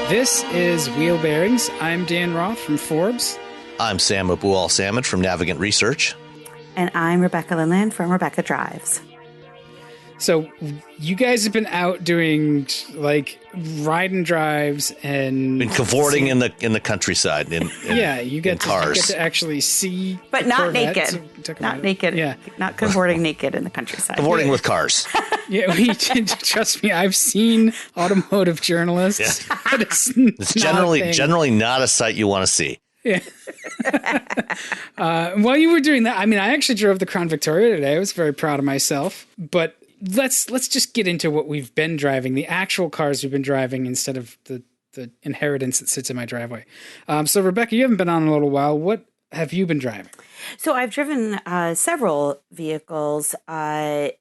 This is Wheelbearings. I'm Dan Roth from Forbes. I'm Sam Abu-Al-Samad from Navigant Research. And I'm Rebecca Linland from Rebecca Drives. So you guys have been out doing like ride and drives and been cavorting in the countryside in you get cars. to actually see, but not Corvette, naked, so not naked, not cavorting naked in the countryside. Cavorting with cars. Yeah, trust me, I've seen automotive journalists. Yeah. But it's generally not a sight you want to see. Yeah. While you were doing that, I mean, I actually drove the Crown Victoria today. I was very proud of myself. But let's just get into what we've been driving, the actual cars we've been driving instead of the inheritance that sits in my driveway. So, Rebecca, you haven't been on in a little while. What have you been driving? So I've driven several vehicles. I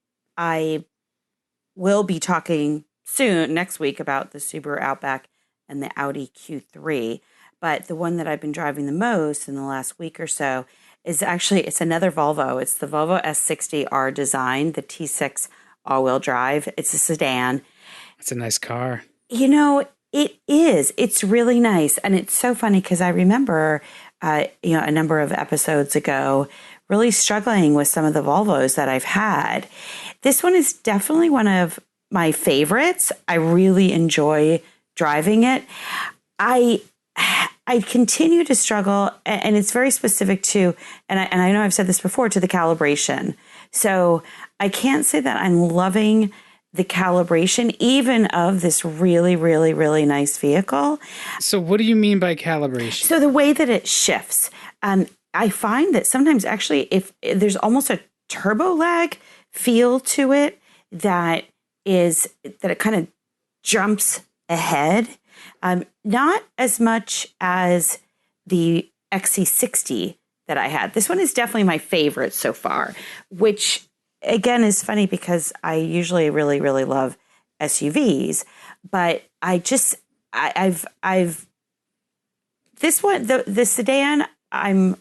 will be talking soon, next week, about the Subaru Outback and the Audi Q3. But the one that I've been driving the most in the last week or so is actually, it's another Volvo. It's the Volvo S60 R Design, the T6 all-wheel drive. It's a sedan. It's a nice car. You know, it is. It's really nice. And it's so funny because I remember, a number of episodes ago, really struggling with some of the Volvos that I've had. This one is definitely one of my favorites. I really enjoy driving it. I continue to struggle, and it's very specific to, and I know I've said this before, to the calibration. So I can't say that I'm loving the calibration, even of this really, really, really nice vehicle. So what do you mean by calibration? So the way that it shifts, I find that sometimes actually if there's almost a turbo lag feel to it that it kind of jumps ahead. Not as much as the XC60 that I had. This one is definitely my favorite so far, which again is funny because I usually really, really love SUVs, but I've this one, the sedan, I'm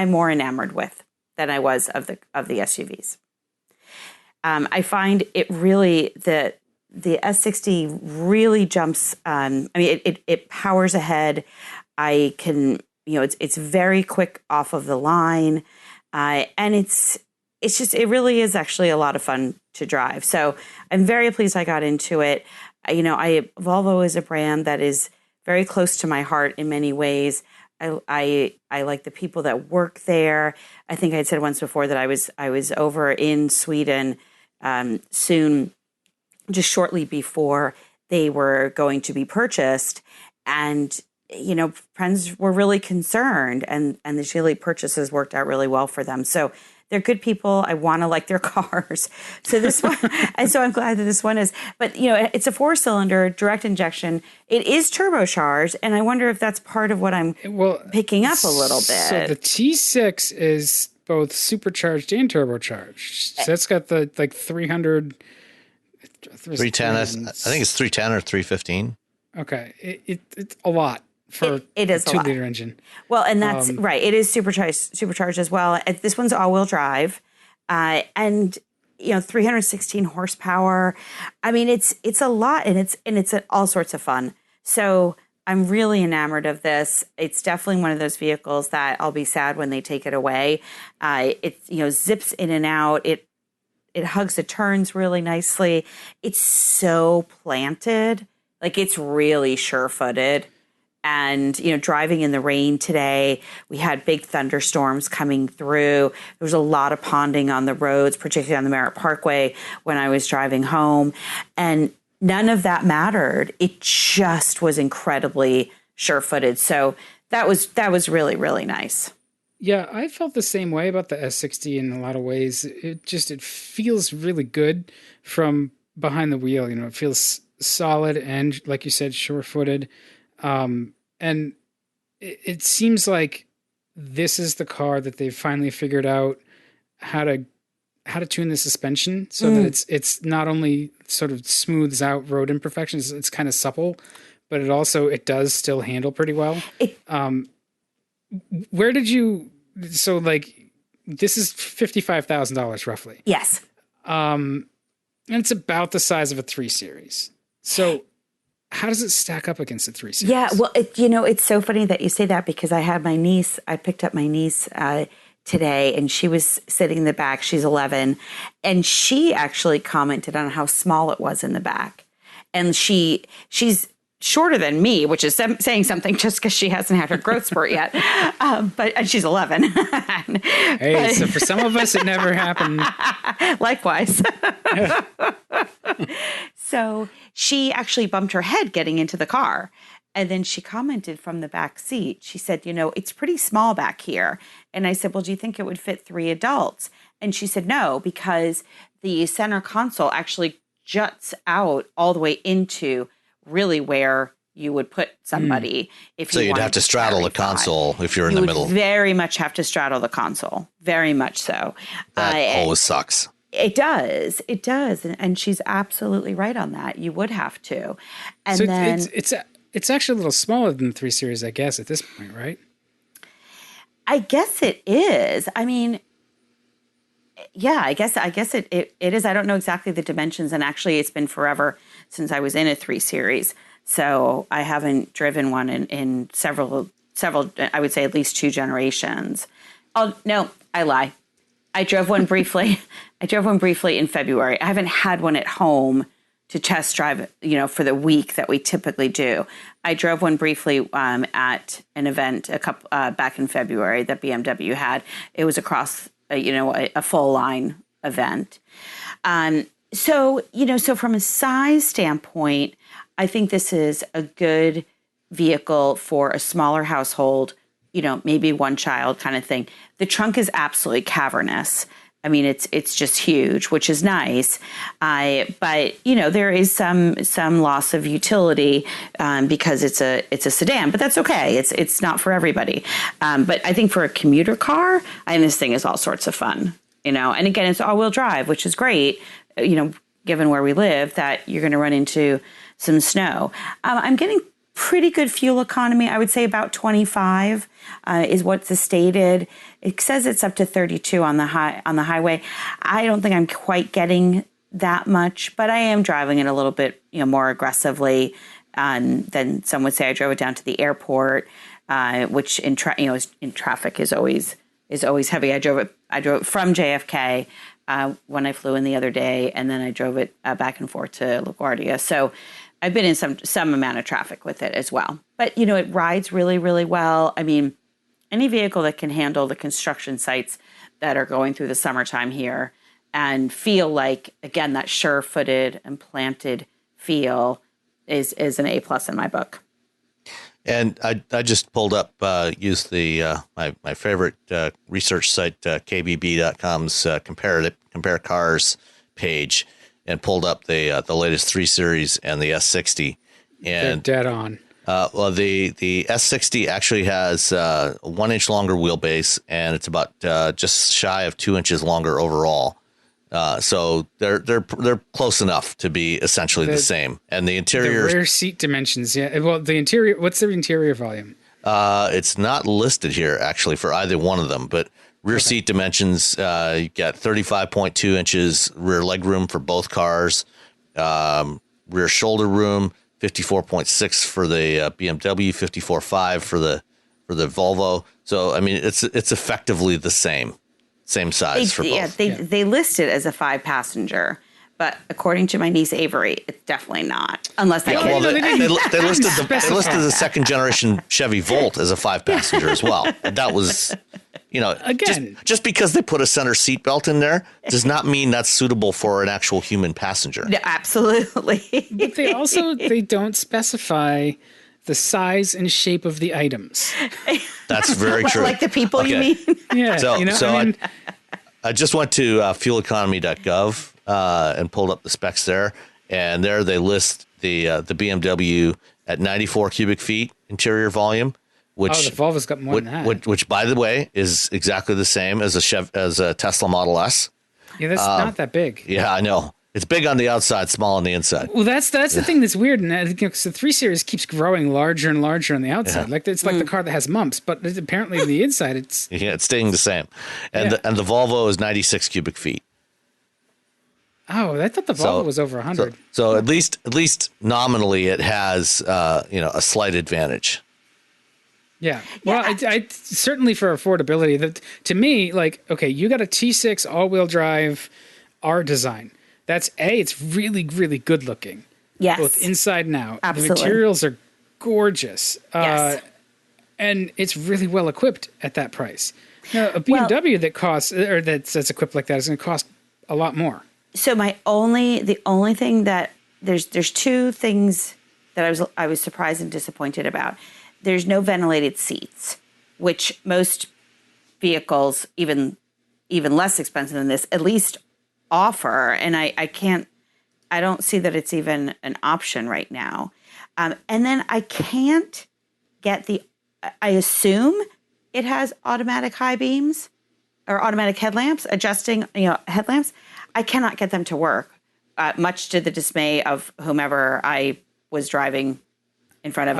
more enamored with than I was of the SUVs. I find it really the S60 really jumps. It powers ahead. I can, it's very quick off of the line, and it really is actually a lot of fun to drive. So I'm very pleased I got into it. Volvo is a brand that is very close to my heart in many ways. I like the people that work there. I think I had said once before that I was over in Sweden just shortly before they were going to be purchased. And, friends were really concerned, and the Geely purchases worked out really well for them. So they're good people. I want to like their cars. So this one, and so I'm glad that this one is, but it's a 4-cylinder direct injection. It is turbocharged. And I wonder if that's part of what I'm picking up a little bit. So the T6 is both supercharged and turbocharged. So that's got the 300... 310. I think it's 310 or 315. Okay, it's a lot for it is a 2-liter engine. Well, and that's right. It is supercharged as well. This one's all-wheel drive, and 316 horsepower. I mean, it's a lot, and it's all sorts of fun. So I'm really enamored of this. It's definitely one of those vehicles that I'll be sad when they take it away. It zips in and out. It hugs the turns really nicely. It's so planted. Like, it's really sure-footed. And, driving in the rain today, we had big thunderstorms coming through. There was a lot of ponding on the roads, particularly on the Merritt Parkway when I was driving home. And none of that mattered. It just was incredibly sure-footed. So that was really, really nice. Yeah, I felt the same way about the S60 in a lot of ways. It feels really good from behind the wheel. It feels solid and, like you said, sure-footed. And it seems like this is the car that they've finally figured out how to tune the suspension so that it's not only sort of smooths out road imperfections, it's kind of supple, but it does still handle pretty well. Where did you? So this is $55,000 roughly. Yes. And it's about the size of a 3 Series. So how does it stack up against a 3 Series? Yeah, well, it's so funny that you say that because I picked up my niece today, and she was sitting in the back. She's 11, and she actually commented on how small it was in the back. And she's shorter than me, which is saying something just because she hasn't had her growth spurt yet. And she's 11. So for some of us, it never happened. Likewise. So she actually bumped her head getting into the car. And then she commented from the back seat. She said, it's pretty small back here. And I said, well, do you think it would fit 3 adults? And she said, no, because the center console actually juts out all the way into really where you would put somebody if you. So you'd have to straddle the console if you're in the middle. Very much have to straddle the console. Very much so. That always sucks. It does. It does. And she's absolutely right on that. You would have to. And so then it's actually a little smaller than the 3 Series, I guess, at this point, right? I guess it is. I mean, yeah, I guess it is. I don't know exactly the dimensions, and actually it's been forever since I was in a 3 Series. So I haven't driven one in several, I would say at least 2 generations. Oh, no, I lie. I drove one briefly. In February. I haven't had one at home to test drive, for the week that we typically do. I drove one briefly at an event back in February that BMW had. It was across, a full line event. So from a size standpoint, I think this is a good vehicle for a smaller household, maybe one child kind of thing. The trunk is absolutely cavernous. I mean, it's just huge, which is nice. But there is some loss of utility because it's a sedan, but that's okay. It's not for everybody. But I think for a commuter car, this thing is all sorts of fun. And again, it's all-wheel drive, which is great. Given where we live, that you're going to run into some snow. I'm getting pretty good fuel economy. I would say about 25 is what's stated. It says it's up to 32 on the highway. I don't think I'm quite getting that much, but I am driving it a little bit more aggressively than some would say. I drove it down to the airport, which in traffic is always heavy. I drove it from JFK when I flew in the other day, and then I drove it back and forth to LaGuardia. So I've been in some amount of traffic with it as well. But, it rides really, really well. I mean, any vehicle that can handle the construction sites that are going through the summertime here and feel like, again, that sure-footed and planted feel is an A+ in my book. And I just pulled up, used the my favorite research site, KBB.com's Compare Cars page, and pulled up the latest 3 Series and the S60. And they're dead on. Well, the S60 actually has a 1 inch longer wheelbase, and it's about just shy of 2 inches longer overall. So they're close enough to be essentially the same. And the interior, the rear seat dimensions, yeah. Well, the interior. What's the interior volume? It's not listed here actually for either one of them, but rear seat dimensions, you got 35.2 inches rear leg room for both cars, rear shoulder room 54.6 for the BMW, 54.5 for the Volvo. So I mean, it's effectively the same size for both. They list it as a 5-passenger. But according to my niece Avery, it's definitely not. Unless they listed the second generation Chevy Volt as a 5-passenger as well. And that was, again, just because they put a center seat belt in there does not mean that's suitable for an actual human passenger. No, absolutely. But they don't specify the size and shape of the items. That's very true. Like the people you mean? Yeah. I just went to fueleconomy.gov and pulled up the specs there, and there they list the BMW at 94 cubic feet interior volume, which the Volvo's got more than that. Which, by the way, is exactly the same as a Tesla Model S. Yeah, that's not that big. Yeah, I know. It's big on the outside, small on the inside. Well, that's the thing that's weird, and because the 3 Series keeps growing larger and larger on the outside, like it's like the car that has mumps, but apparently on the inside it's it's staying the same. And the Volvo is 96 cubic feet. Oh, I thought the Volvo was over 100. So at least nominally, it has a slight advantage. Yeah. Well, I certainly for affordability, that to me, like, okay, you got a T6 all-wheel drive R design. That's it's really, really good looking. Yes. Both inside and out. Absolutely. The materials are gorgeous. Yes. And it's really well equipped at that price. Now, a BMW that costs, or that's equipped like that is going to cost a lot more. So the only thing that there's two things that I was surprised and disappointed about. There's no ventilated seats, which most vehicles, even less expensive than this, at least offer. And I don't see that it's even an option right now. And then I can't get I assume it has automatic high beams or automatic headlamps, adjusting, headlamps. I cannot get them to work, much to the dismay of whomever I was driving in front of,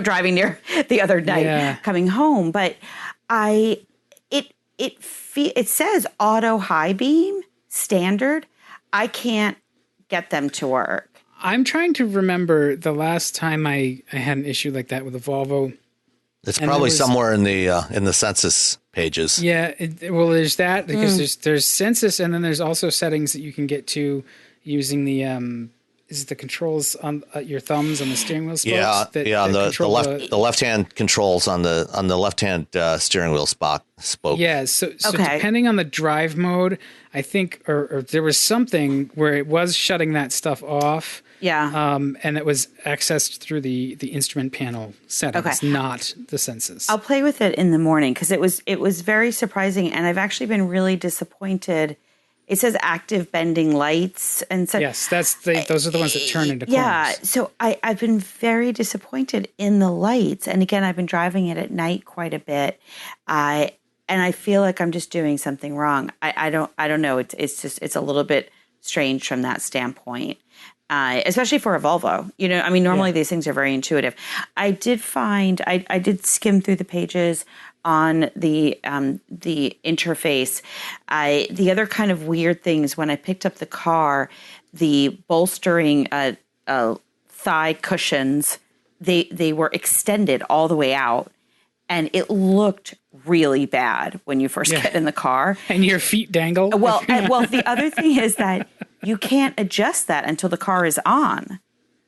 driving near the other night coming home. But it says auto high beam standard. I can't get them to work. I'm trying to remember the last time I had an issue like that with a Volvo. It's probably somewhere in the census pages. Yeah, there's that because there's census, and then there's also settings that you can get to using the the controls on your thumbs on the steering wheel spokes. The left hand controls on the left hand steering wheel spoke. Yeah, so depending on the drive mode, I think, or there was something where it was shutting that stuff off. Yeah. And it was accessed through the instrument panel settings, not the census. I'll play with it in the morning because it was very surprising, and I've actually been really disappointed. It says active bending lights, and so yes, those are the ones that turn into corners. Yeah, so I've been very disappointed in the lights, and again, I've been driving it at night quite a bit, and I feel like I'm just doing something wrong. I don't know. It's a little bit strange from that standpoint. Especially for a Volvo, normally these things are very intuitive. I did find, I did skim through the pages on the interface. The other kind of weird things when I picked up the car, the bolstering thigh cushions, they were extended all the way out, and it looked really bad when you first get in the car. And your feet dangle. Well, the other thing is that you can't adjust that until the car is on.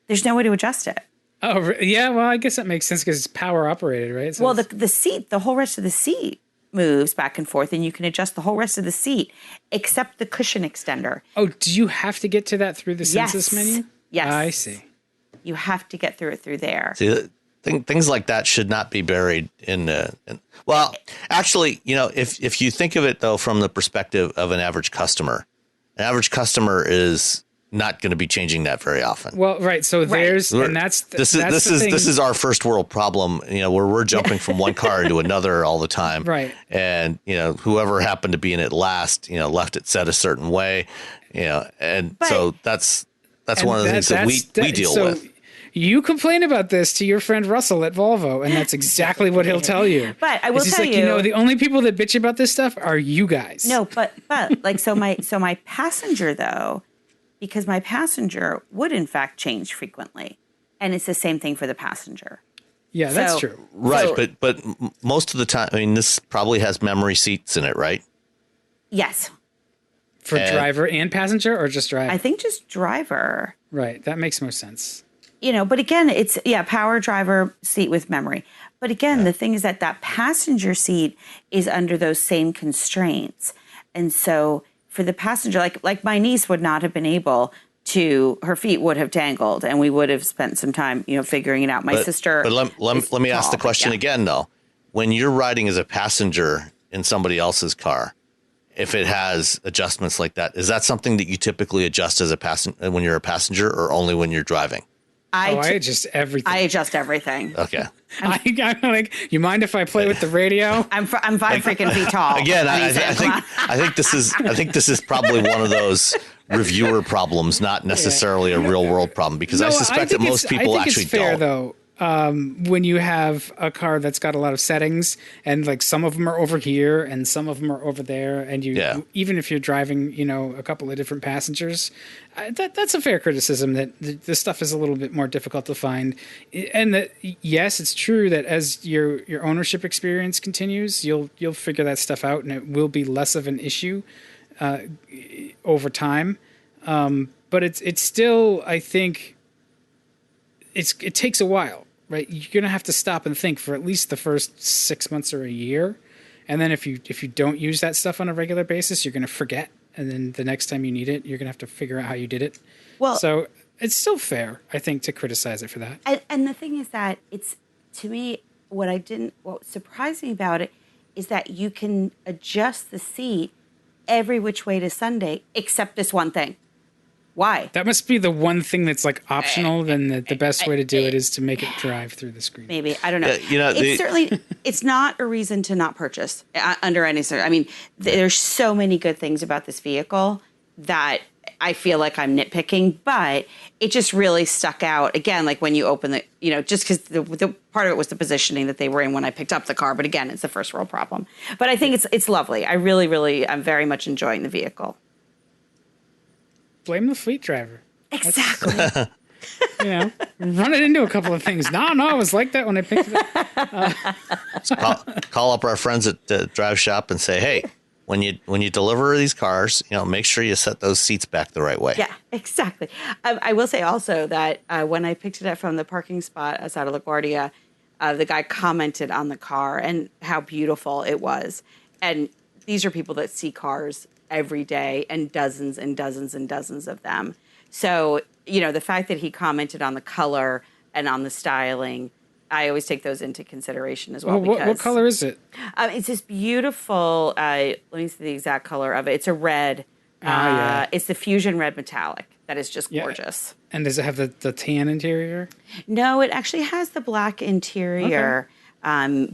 There's no way to adjust it. Oh, yeah. Well, I guess that makes sense because it's power operated, right? So the seat, the whole rest of the seat moves back and forth, and you can adjust the whole rest of the seat except the cushion extender. Oh, do you have to get to that through the census menu? Yes. I see. You have to get through it through there. See, things like that should not be buried well, actually, if you think of it, though, from the perspective of an average customer is not going to be changing that very often. Well, right. So this is our first world problem, where we're jumping from one car into another all the time. Right. And, whoever happened to be in it last, left it set a certain way, so that's one of the things that we deal with. You complain about this to your friend Russell at Volvo, and that's exactly what he'll tell you. But I will tell you, the only people that bitch about this stuff are you guys. No, but like my passenger though, because my passenger would in fact change frequently, and it's the same thing for the passenger. Yeah, that's true. Right, but most of the time, this probably has memory seats in it, right? Yes. For driver and passenger, or just driver? I think just driver. Right, that makes more sense. But again, it's power driver seat with memory. But again, the thing is that passenger seat is under those same constraints. And so for the passenger, like my niece would not have been able to, her feet would have dangled, and we would have spent some time, figuring it out. My sister. But let me ask the question again, though. When you're riding as a passenger in somebody else's car, if it has adjustments like that, is that something that you typically adjust as a passenger when you're a passenger, or only when you're driving? I adjust everything. I adjust everything. Okay. I'm like, you mind if I play with the radio? I'm 5 freaking feet tall. Again, I think this is probably one of those reviewer problems, not necessarily a real world problem, because I suspect that most people actually it's fair, don't. Though. when you have a car that's got a lot of settings and like some of them are over here and some of them are over there, and even if you're driving, a couple of different passengers, that's a fair criticism that this stuff is a little bit more difficult to find. And that, yes, it's true that as your ownership experience continues, you'll figure that stuff out, and it will be less of an issue over time. But it's still, I think, it takes a while. Right, you're gonna have to stop and think for at least the first 6 months or a year, and then if you don't use that stuff on a regular basis, you're gonna forget, and then the next time you need it, you're gonna have to figure out how you did it. Well, so it's still fair, I think, to criticize it for that. And the thing is that it's, to me, what surprised me about it is that you can adjust the seat every which way to Sunday except this one thing. Why? That must be the one thing that's like optional. Then the best way to do it is to make it drive through the screen. Maybe, I don't know. It's certainly, it's not a reason to not purchase under any circumstance. I mean, there's so many good things about this vehicle that I feel like I'm nitpicking, but it just really stuck out again. Like when you open the, just because the part of it was the positioning that they were in when I picked up the car. But again, it's a first world problem. But I think it's lovely. I really, I'm very much enjoying the vehicle. Blame the fleet driver. Exactly. Run it into a couple of things. No, it was like that when I picked it up. Call up our friends at the drive shop and say, hey, when you deliver these cars, make sure you set those seats back the right way. Yeah, exactly. I will say also that when I picked it up from the parking spot outside of LaGuardia, the guy commented on the car and how beautiful it was. And these are people that see cars every day, and dozens and dozens and dozens of them. So, the fact that he commented on the color and on the styling, I always take those into consideration as well. What color is it? It's this beautiful, let me see the exact color of it. It's a red. It's the Fusion Red Metallic. That is just gorgeous. And does it have the tan interior? No, it actually has the black interior. Okay.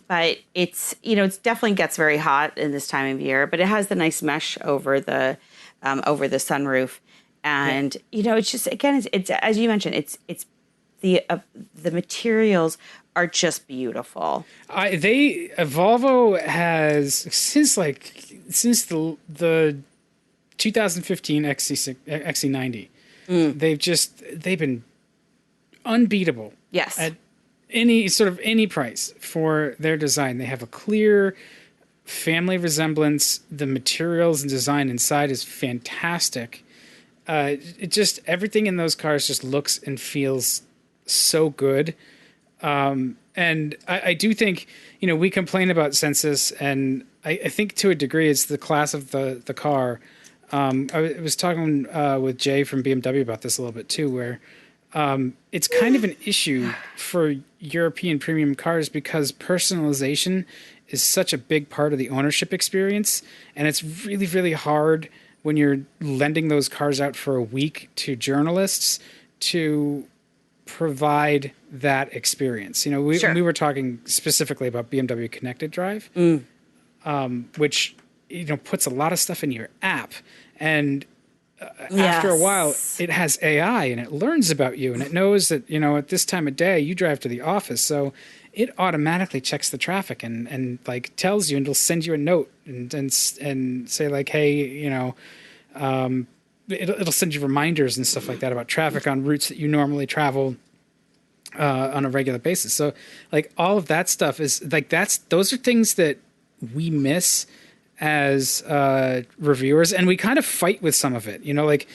But it's, it definitely gets very hot in this time of year, but it has the nice mesh over the sunroof. And, it's just, again, it's as you mentioned, it's the materials are just beautiful. Volvo has since the 2015 XC90, they've been unbeatable. Yes. At any price for their design. They have a clear family resemblance. The materials and design inside is fantastic. Everything in those cars just looks and feels so good. And I do think, we complain about Sensus, and I think to a degree it's the class of the car. I was talking with Jay from BMW about this a little bit too, where it's kind of an issue for European premium cars because personalization is such a big part of the ownership experience. And it's really, really hard when you're lending those cars out for a week to journalists to provide that experience. We were talking specifically about BMW Connected Drive, which, puts a lot of stuff in your app. And after a while, it has AI and it learns about you, and it knows that, at this time of day you drive to the office. So it automatically checks the traffic and like tells you, and it'll send you a note and say like, hey, it'll send you reminders and stuff like that about traffic on routes that you normally travel on a regular basis. So like all of that stuff is like, those are things that we miss as reviewers, and we kind of fight with some of it, like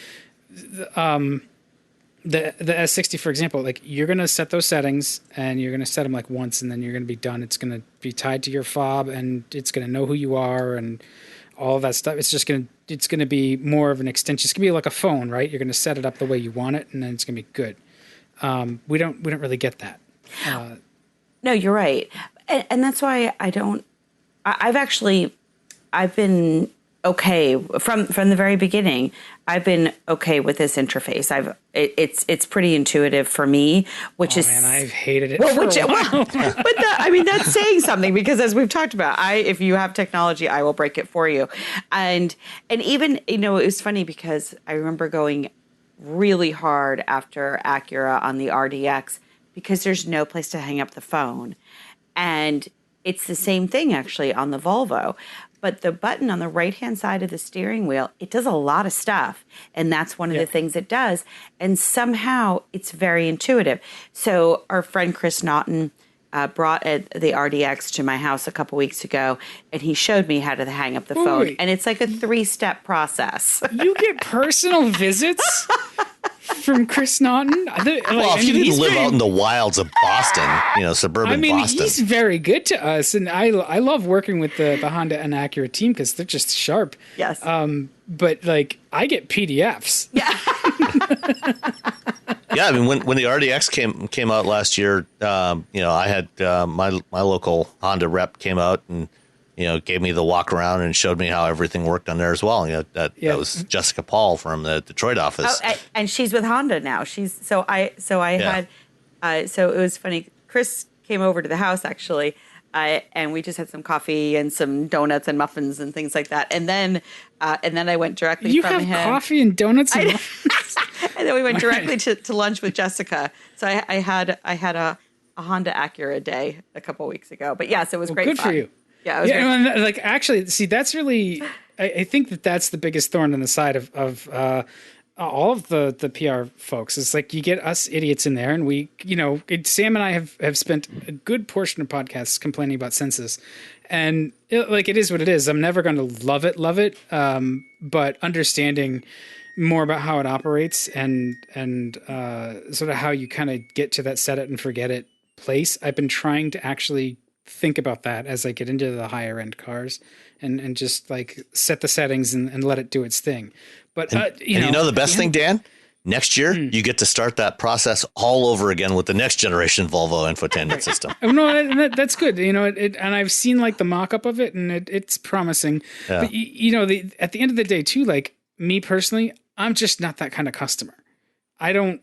the S60, for example. Like you're going to set those settings and you're going to set them like once, and then you're going to be done. It's going to be tied to your fob, and it's going to know who you are and all of that stuff. It's going to be more of an extension. It's going to be like a phone, right? You're going to set it up the way you want it, and then it's going to be good. We don't really get that. No, you're right. And that's why I've been okay from the very beginning. I've been okay with this interface. It's pretty intuitive for me, man, I've hated it for a while. But that's saying something, because as we've talked about, if you have technology, I will break it for you. And even, it was funny because I remember going really hard after Acura on the RDX because there's no place to hang up the phone. And it's the same thing actually on the Volvo. But the button on the right-hand side of the steering wheel, it does a lot of stuff. And that's one of the things it does. And somehow it's very intuitive. So our friend Chris Naughton brought the RDX to my house a couple weeks ago, and he showed me how to hang up the phone. And it's like a 3-step process. You get personal visits from Chris Naughton? Well, if you didn't live out in the wilds of Boston, suburban Boston. He's very good to us, and I love working with the Honda and Acura team because they're just sharp. Yes. But like, I get PDFs. Yeah. Yeah, I mean, when the RDX came out last year, I had my local Honda rep came out and gave me the walk around and showed me how everything worked on there as well. That was Jessica Paul from the Detroit office. Oh, and she's with Honda now. So it was funny. Chris came over to the house actually, and we just had some coffee and some donuts and muffins and things like that. And then I went directly You from have him. coffee and donuts and muffins? And then we went directly to lunch with Jessica. So I had a Honda Acura day a couple weeks ago. But yes, it was great. Good fun. for you. Yeah, it was great. And like, actually, see, that's really, I think that's the biggest thorn in the side of all of the PR folks. It's like, you get us idiots in there, and we, Sam and I have spent a good portion of podcasts complaining about census, and it is what it is. I'm never going to love it. But understanding more about how it operates and sort of how you kind of get to that set it and forget it place. I've been trying to actually think about that as I get into the higher end cars and just like set the settings and let it do its thing. But the best thing, Dan, next year you get to start that process all over again with the next generation Volvo infotainment system. No, that's good. And I've seen like the mock-up of it, and it's promising. Yeah. But at the end of the day too, like me personally, I'm just not that kind of customer. I don't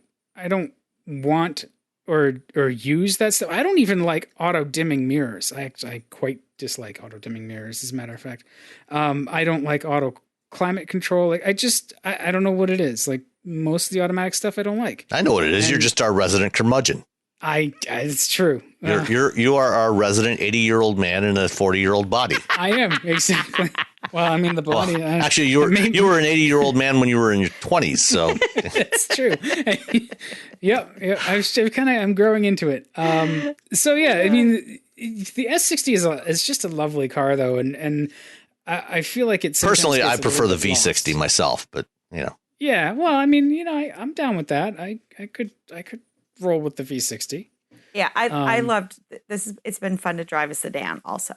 want or use that stuff. I don't even like auto dimming mirrors. I quite dislike auto dimming mirrors, as a matter of fact. I don't like auto climate control. Like, I don't know what it is. Like, most of the automatic stuff I don't like. I know what it is. You're just our resident curmudgeon. It's true. You are our resident 80-year-old man in a 40-year-old body. I am, exactly. Well, I mean, the body. Actually, you were an 80-year-old man when you were in your 20s. So that's true. Yeah. I'm growing into it. So yeah, I mean, the S60 is just a lovely car, though, and I feel like it's personally I prefer the V60 myself, but Yeah, well, I mean, I'm down with that. I could roll with the V60. Yeah, I loved this. It's been fun to drive a sedan also.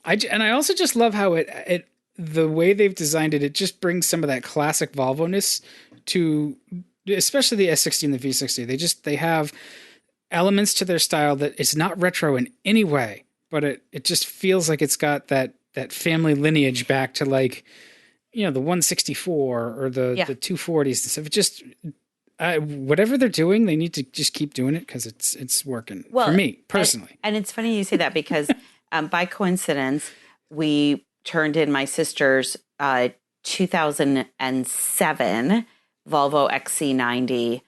I also just love how it the way they've designed it. It just brings some of that classic Volvo-ness to, especially the S60 and the V60. They have elements to their style that it's not retro in any way, but it just feels like it's got that family lineage back to like, the 164 or the 240s and stuff. It just whatever they're doing, they need to just keep doing it because it's working for me personally. And it's funny you say that because by coincidence, we turned in my sister's 2007 Volvo XC90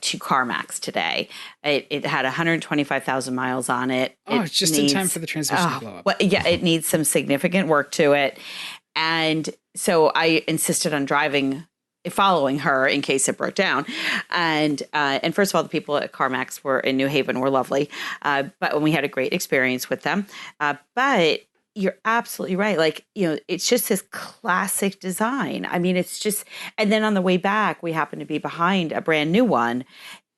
to CarMax today. It had 125,000 miles on it. It's just in time for the transmission to blow up. Well, yeah, it needs some significant work to it. And so I insisted on following her in case it broke down. And first of all, the people at CarMax in New Haven were lovely. But we had a great experience with them. But you're absolutely right. Like, it's just this classic design. I mean, it's just, and then on the way back, we happened to be behind a brand new one.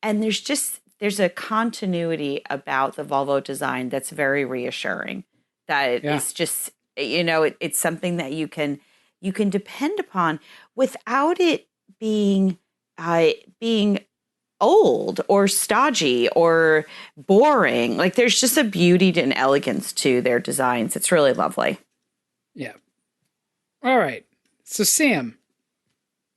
And there's a continuity about the Volvo design that's very reassuring. That it's just, it's something that you can depend upon without it being old or stodgy or boring. Like, there's just a beauty and elegance to their designs. It's really lovely. Yeah. All right. So Sam,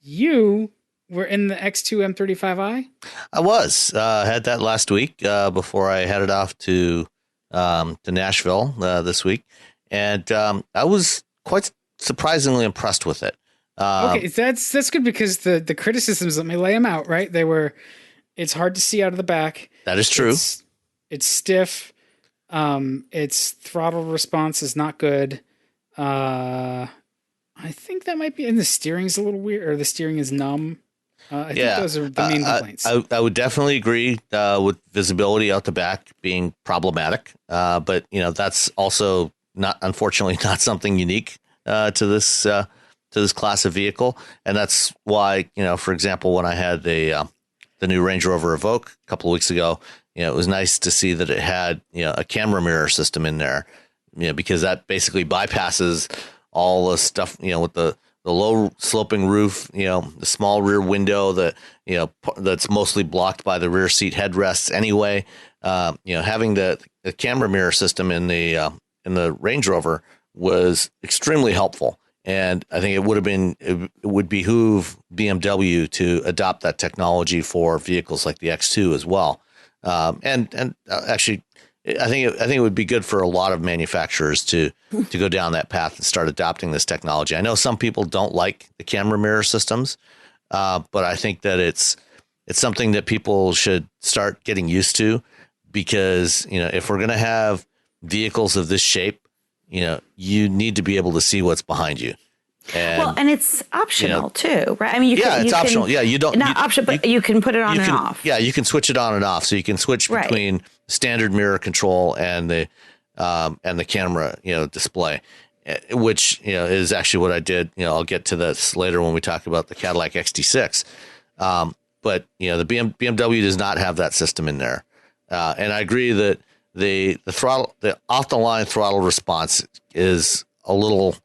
you were in the X2 M35i? I was. Had that last week before I headed off to Nashville this week. And I was quite surprisingly impressed with it. Okay, that's good because the criticisms, let me lay them out, right? It's hard to see out of the back. That is true. It's stiff. Its throttle response is not good. I think that might be, and the steering's a little weird, or the steering is numb. I think those are the main complaints. I would definitely agree with visibility out the back being problematic. But that's also unfortunately not something unique to this class of vehicle, and that's why for example, when I had the new Range Rover Evoque a couple of weeks ago, it was nice to see that it had a camera mirror system in there, because that basically bypasses all the stuff with the low sloping roof, the small rear window that that's mostly blocked by the rear seat headrests anyway. Having the camera mirror system in the Range Rover was extremely helpful, and I think it would behoove BMW to adopt that technology for vehicles like the X2 as well. Actually, I think it would be good for a lot of manufacturers to go down that path and start adopting this technology. I know some people don't like the camera mirror systems, but I think that it's something that people should start getting used to, because if we're going to have vehicles of this shape, you need to be able to see what's behind you. And it's optional too, right? I mean, it's optional. Yeah, you don't not optional, but you can put it on and off. Yeah, you can switch it on and off. So you can switch between standard mirror control and the camera, display, which is actually what I did. I'll get to this later when we talk about the Cadillac XT6. But the BMW does not have that system in there, and I agree that the off the line throttle response is a little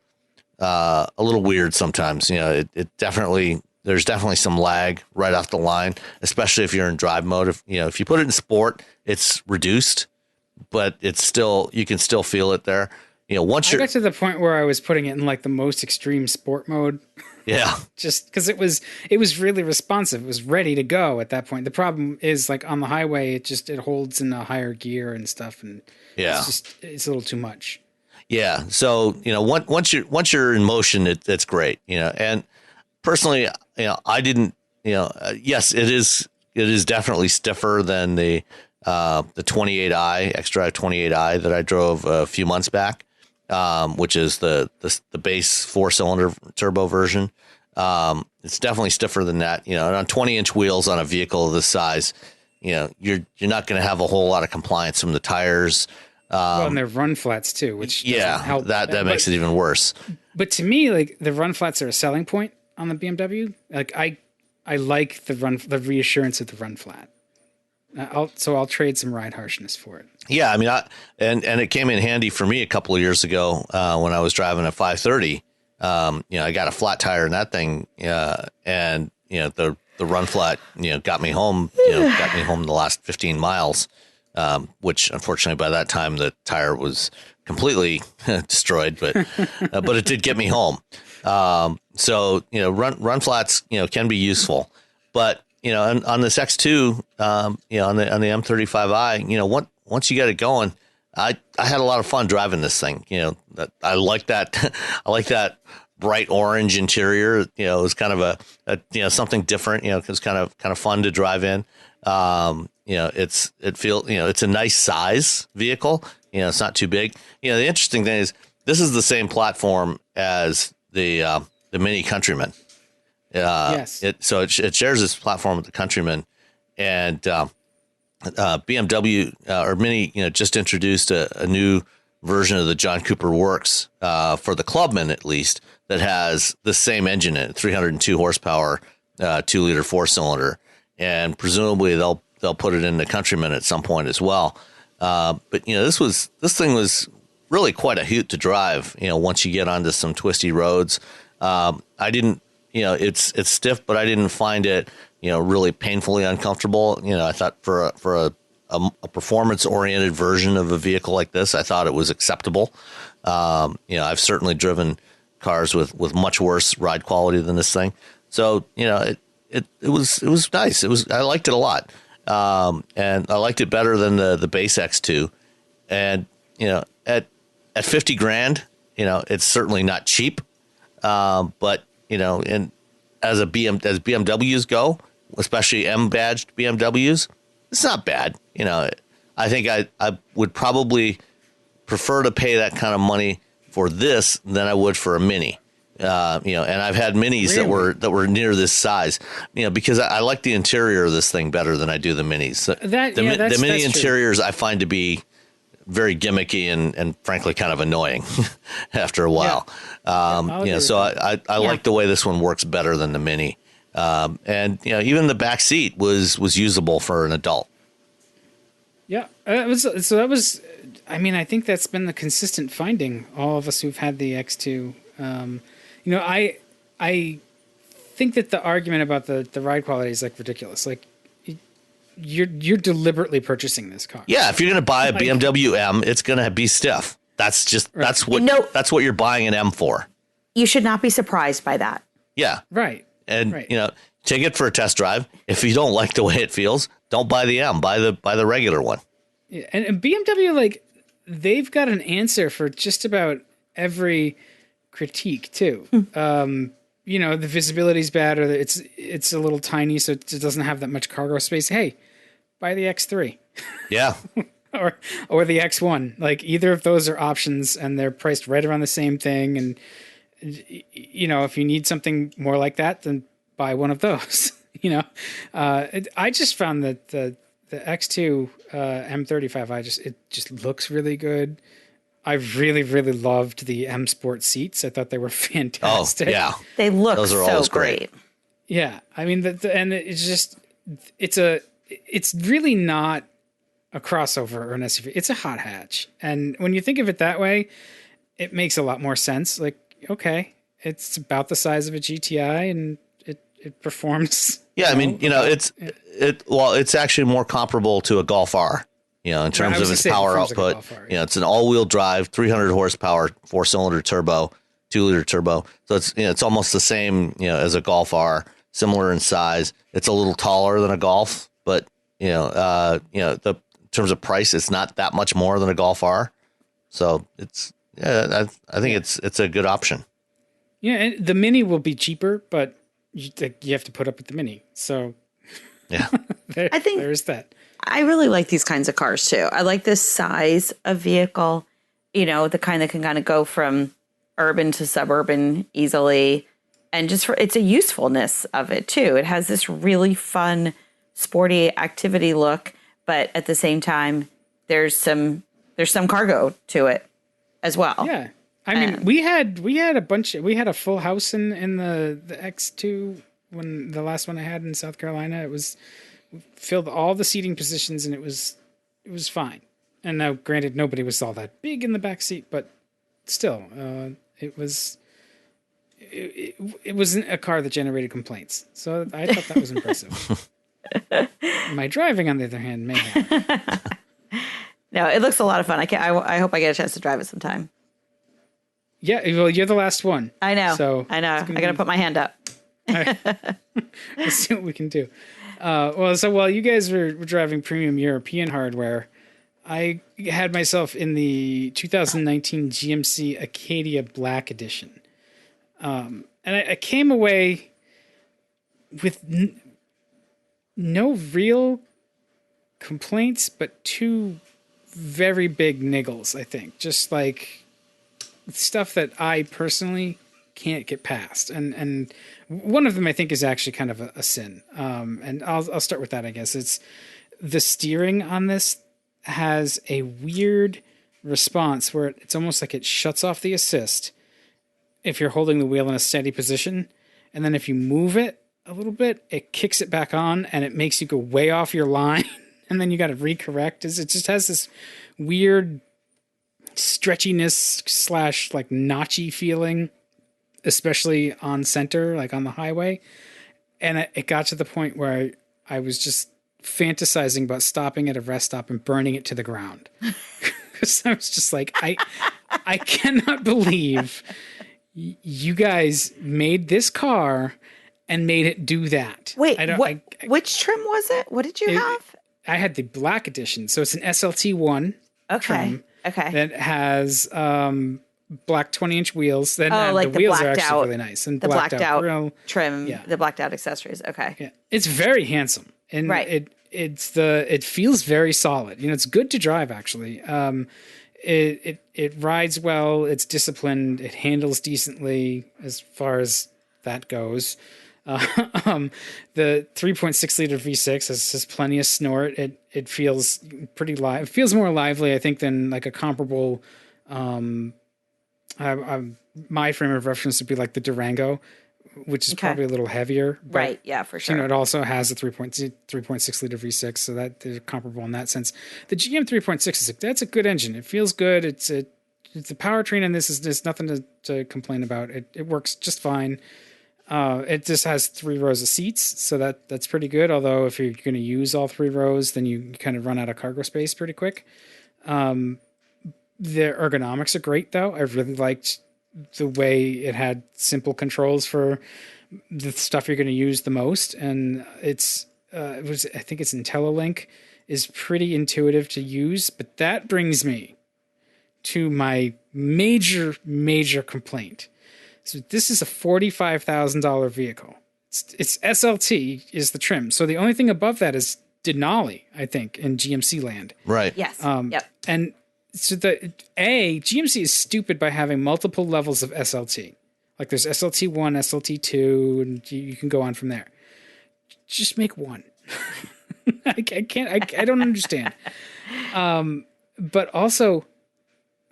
weird sometimes. It definitely, there's definitely some lag right off the line, especially if you're in drive mode. If you put it in sport, it's reduced, but it's still, you can still feel it there. I got to the point where I was putting it in like the most extreme sport mode. Yeah. Just because it was really responsive. It was ready to go at that point. The problem is, like, on the highway, it holds in a higher gear and stuff, and it's a little too much. Yeah. So, once you're in motion, it's great, and personally, I didn't, yes, it is definitely stiffer than the 28i, X-Drive 28i that I drove a few months back, which is the base 4-cylinder turbo version. It's definitely stiffer than that, and on 20-inch wheels on a vehicle of this size, you're not going to have a whole lot of compliance from the tires. And they're run flats too, which doesn't help. That makes it even worse. But to me, like, the run flats are a selling point on the BMW. Like, I like the reassurance of the run flat. I'll trade some ride harshness for it. Yeah, I mean, and it came in handy for me a couple of years ago when I was driving a 530. I got a flat tire in that thing, and the run flat got me home. Got me home the last 15 miles. Which unfortunately by that time the tire was completely destroyed, but it did get me home. So run flats can be useful, but on this X2, on the M35i, once you get it going, I had a lot of fun driving this thing. I like that I like that bright orange interior. It was kind of a something different. It was kind of fun to drive in. It's a nice size vehicle. It's not too big. The interesting thing is this is the same platform as the Mini Countryman. Yes. So it shares this platform with the Countryman, and BMW or Mini, just introduced a new version of the John Cooper Works for the Clubman, at least, that has the same engine in it, 302 horsepower, 2-liter 4-cylinder, and presumably they'll put it in the Countryman at some point as well. But this thing was really quite a hoot to drive. Once you get onto some twisty roads, I didn't. It's stiff, but I didn't find it really painfully uncomfortable. I thought for a performance oriented version of a vehicle like this, I thought it was acceptable. I've certainly driven cars with much worse ride quality than this thing. So it was nice. I liked it a lot. And I liked it better than the base X2. And, at $50,000, it's certainly not cheap. But, and as BMWs go, especially M badged BMWs, it's not bad. You know, I think I would probably prefer to pay that kind of money for this than I would for a Mini. You know, and I've had Minis that were near this size, you know, because I like the interior of this thing better than I do the Minis. So the Mini interiors I find to be very gimmicky and frankly kind of annoying after a while. You know, so I like the way this one works better than the Mini. And you know, even the back seat was usable for an adult. Yeah, that was. I mean, I think that's been the consistent finding. All of us who've had the X2. You know, I think that the argument about the ride quality is like ridiculous. Like, you're deliberately purchasing this car. Yeah, if you're going to buy a BMW M, it's going to be stiff. That's just that's what you're buying an M for. You should not be surprised by that. Yeah, right. And you know, take it for a test drive. If you don't like the way it feels, don't buy the M. Buy the regular one. Yeah, and BMW, like, they've got an answer for just about every critique too. You know, the visibility's bad, or it's a little tiny, so it doesn't have that much cargo space. Hey, buy the X3. Yeah. or the X1. Like, either of those are options, and they're priced right around the same thing. And you know, if you need something more like that, then buy one of those. You know, I just found that the X2 M35i it just looks really good. I really, really loved the M Sport seats. I thought they were fantastic. Oh, yeah. They look Those are so great. Yeah. I mean, and it's just, it's really not a crossover or an SUV. It's a hot hatch. And when you think of it that way, it makes a lot more sense. Like, okay, it's about the size of a GTI and it performs. Yeah. I mean, you know, it's actually more comparable to a Golf R. You know, in terms of its power output, you know, it's an all-wheel drive, 300 horsepower, 4-cylinder turbo, 2-liter turbo. So it's, you know, it's almost the same, you know, as a Golf R, similar in size. It's a little taller than a Golf, but in terms of price, it's not that much more than a Golf R. So it's, I think it's a good option. Yeah, and the Mini will be cheaper, but you have to put up with the Mini. So yeah, I think there's that. I really like these kinds of cars too. I like this size of vehicle, you know, the kind that can kind of go from urban to suburban easily. And just it's a usefulness of it too. It has this really fun, sporty activity look, but at the same time, there's some cargo to it as well. Yeah. I mean, we had a full house in the X2 when the last one I had in South Carolina. It was filled all the seating positions, and it was fine. And now, granted, nobody was all that big in the back seat, but still, it wasn't a car that generated complaints. So I thought that was impressive. My driving, on the other hand, may have. No, it looks a lot of fun. I hope I get a chance to drive it sometime. Yeah, well, you're the last one. I know. So I know. I got to put my hand up. Let's see what we can do. So while you guys were driving premium European hardware, I had myself in the 2019 GMC Acadia Black Edition. And I came away with no real complaints, but two very big niggles, I think. Just like stuff that I personally can't get past. And one of them I think is actually kind of a sin. And I'll start with that, I guess. It's the steering on this has a weird response where it's almost like it shuts off the assist if you're holding the wheel in a steady position. And then if you move it a little bit, it kicks it back on and it makes you go way off your line. And then you got to recorrect. It just has this weird stretchiness / like notchy feeling, especially on center, like on the highway. And it got to the point where I was just fantasizing about stopping at a rest stop and burning it to the ground. Because I was just like, I cannot believe you guys made this car and made it do that. Wait, which trim was it? What did you have? I had the black edition. So it's an SLT1 trim. Okay. That has black 20-inch wheels. Then like the wheels are blacked actually out, really nice. And the blacked out grill. trim, the blacked out accessories. Okay. Yeah. It's very handsome. And right. it feels very solid. It's good to drive actually. It rides well. It's disciplined. It handles decently as far as that goes. The 3.6 liter V6 has plenty of snort. It feels pretty live. It feels more lively, I think, than like a comparable. My frame of reference would be like the Durango, which is probably a little heavier. But, right. Yeah, for sure. It also has a 3.6 liter V6, so that they're comparable in that sense. The GM 3.6 that's a good engine. It feels good. It's the powertrain in this there's nothing to complain about. It works just fine. It just has 3 rows of seats, so that's pretty good. Although if you're going to use all 3 rows, then you kind of run out of cargo space pretty quick. The ergonomics are great, though. I really liked the way it had simple controls for the stuff you're going to use the most, and I think it's IntelliLink is pretty intuitive to use. But that brings me to my major complaint. So this is a $45,000 vehicle. It's SLT is the trim. So the only thing above that is Denali, I think, in GMC land. Right. Yes. Yep. And so GMC is stupid by having multiple levels of SLT. Like there's SLT 1, SLT 2, and you can go on from there. Just make one. I don't understand. But also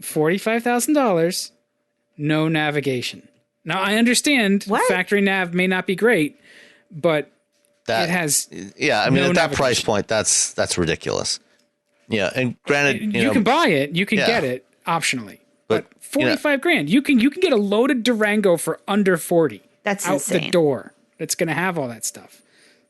$45,000, no navigation. Now, I understand factory nav may not be great, but it has at that price point, that's ridiculous. Yeah, and granted, you can buy it, you can get it optionally, but $45,000, you can get a loaded Durango for under 40. That's out insane. The door. It's going to have all that stuff.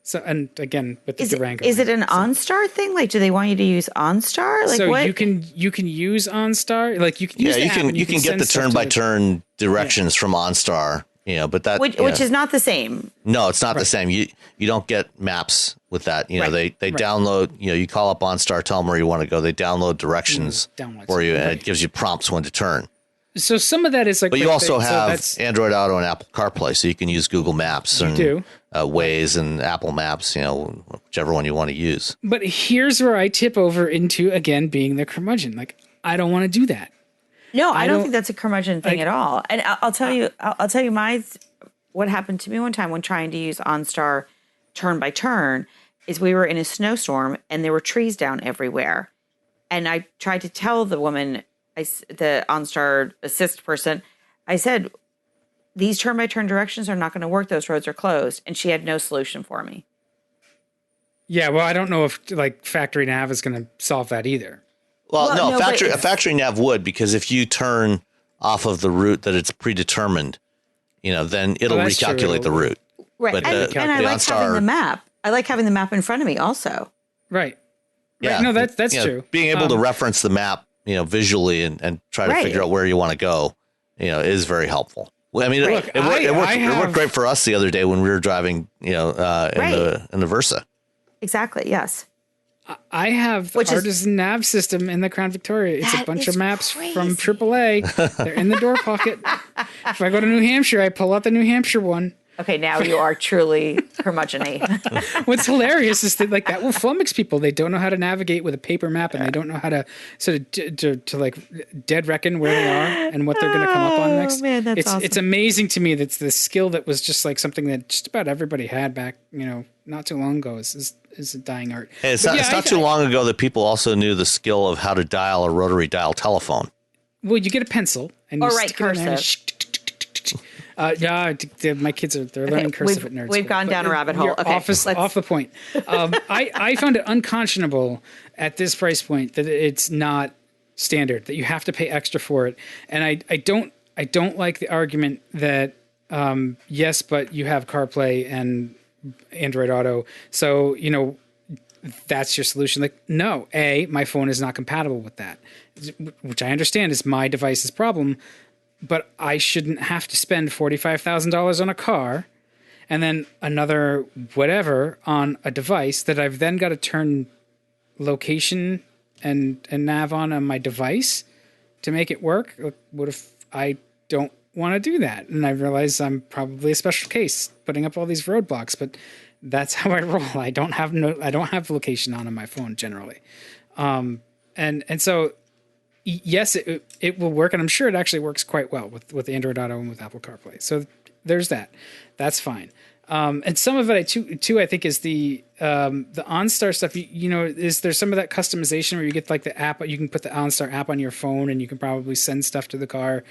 So, and again, with the Durango, is it an OnStar thing? Like, do they want you to use OnStar? Like, so what? you can use OnStar. Like, you can use you can get the turn by turn directions from OnStar. But that which is not the same. No, it's not the same. You don't get maps with that. They download. You call up OnStar, tell them where you want to go. They download directions for you, and it gives you prompts when to turn. So some of that is like, but you also have Android Auto and Apple CarPlay, so you can use Google Maps and Waze and Apple Maps, whichever one you want to use. But here's where I tip over into, again, being the curmudgeon. Like, I don't want to do that. No, I don't think that's a curmudgeon thing at all. And I'll tell you what happened to me one time when trying to use OnStar turn by turn is we were in a snowstorm and there were trees down everywhere. And I tried to tell the woman, the OnStar assist person, I said, these turn by turn directions are not going to work. Those roads are closed. And she had no solution for me. Yeah, well, I don't know if like factory nav is going to solve that either. Well, no, factory nav would, because if you turn off of the route that it's predetermined, then it'll recalculate the route. Right. But and I like having the map. I like having the map in front of me also. Right. Yeah. Right. No, that's true. Being able to reference the map, visually and try to figure out where you want to go, is very helpful. Well, I mean, it worked great for us the other day when we were driving, in the Versa. Exactly. Yes. I have the Artisan Nav system in the Crown Victoria. It's a bunch of maps from AAA. They're in the door pocket. If I go to New Hampshire, I pull out the New Hampshire one. Okay, now you are truly curmudgeon-y. What's hilarious is that that will flummox people. They don't know how to navigate with a paper map, and they don't know how to sort of to like dead reckon where they are and what they're going to come up on next. Man, that's awesome. It's amazing to me that the skill that was just like something that just about everybody had back, not too long ago is a dying art. Hey, it's not too long ago that people also knew the skill of how to dial a rotary dial telephone. Well, you get a pencil and you stick it in there. My kids they're learning cursive at nerd We've school, gone down a rabbit hole. Okay, off the point. I found it unconscionable at this price point that it's not standard, that you have to pay extra for it, and I don't like the argument that yes, but you have CarPlay and Android Auto, so that's your solution. Like, no, my phone is not compatible with that, which I understand is my device's problem. But I shouldn't have to spend $45,000 on a car and then another whatever on a device that I've then got to turn location and nav on my device to make it work. What if I don't want to do that? And I realize I'm probably a special case putting up all these roadblocks, but That's how I roll. I don't have location on my phone generally. And so yes, it will work, and I'm sure it actually works quite well with Android Auto and with Apple CarPlay. So there's that. That's fine. And some of it too I think is the OnStar stuff. Is there some of that customization where you get like the app? You can put the OnStar app on your phone, and you can probably send stuff to the car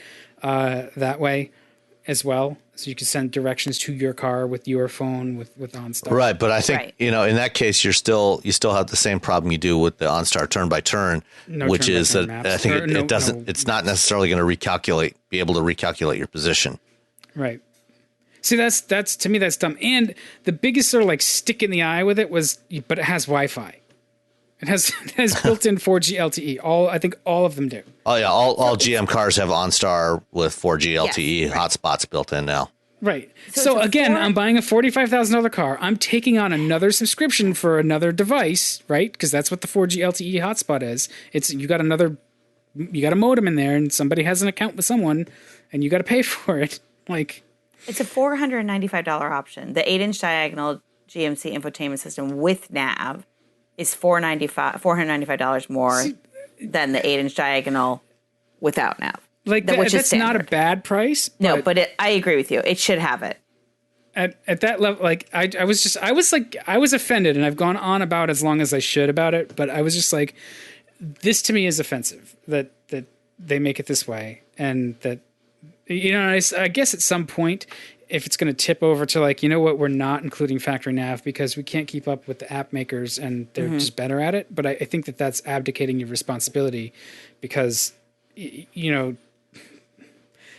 that way as well. So you can send directions to your car with your phone with OnStar. Right, but I think in that case you still have the same problem you do with the OnStar turn by turn, which is that I think it doesn't. It's not necessarily going to be able to recalculate your position. Right. See, that's to me that's dumb. And the biggest sort of like stick in the eye with it but it has Wi-Fi. It has built-in 4G LTE. I think all of them do. Oh yeah, all GM cars have OnStar with 4G LTE hotspots built in now. Right. So again, I'm buying a $45,000 car. I'm taking on another subscription for another device, right? Because that's what the 4G LTE hotspot is. You got a modem in there, and somebody has an account with someone, and you got to pay for it. Like, it's a $495 option. The 8-inch diagonal GMC infotainment system with nav is $495 more than the 8-inch diagonal without nav. Like that's not a bad price. No, but I agree with you. It should have it. At that level, like I was offended, and I've gone on about as long as I should about it. But I was just like, this to me is offensive that they make it this way, and that I guess at some point, if it's going to tip over to like, what, we're not including factory nav because we can't keep up with the app makers and they're just better at it. But I think that's abdicating your responsibility because,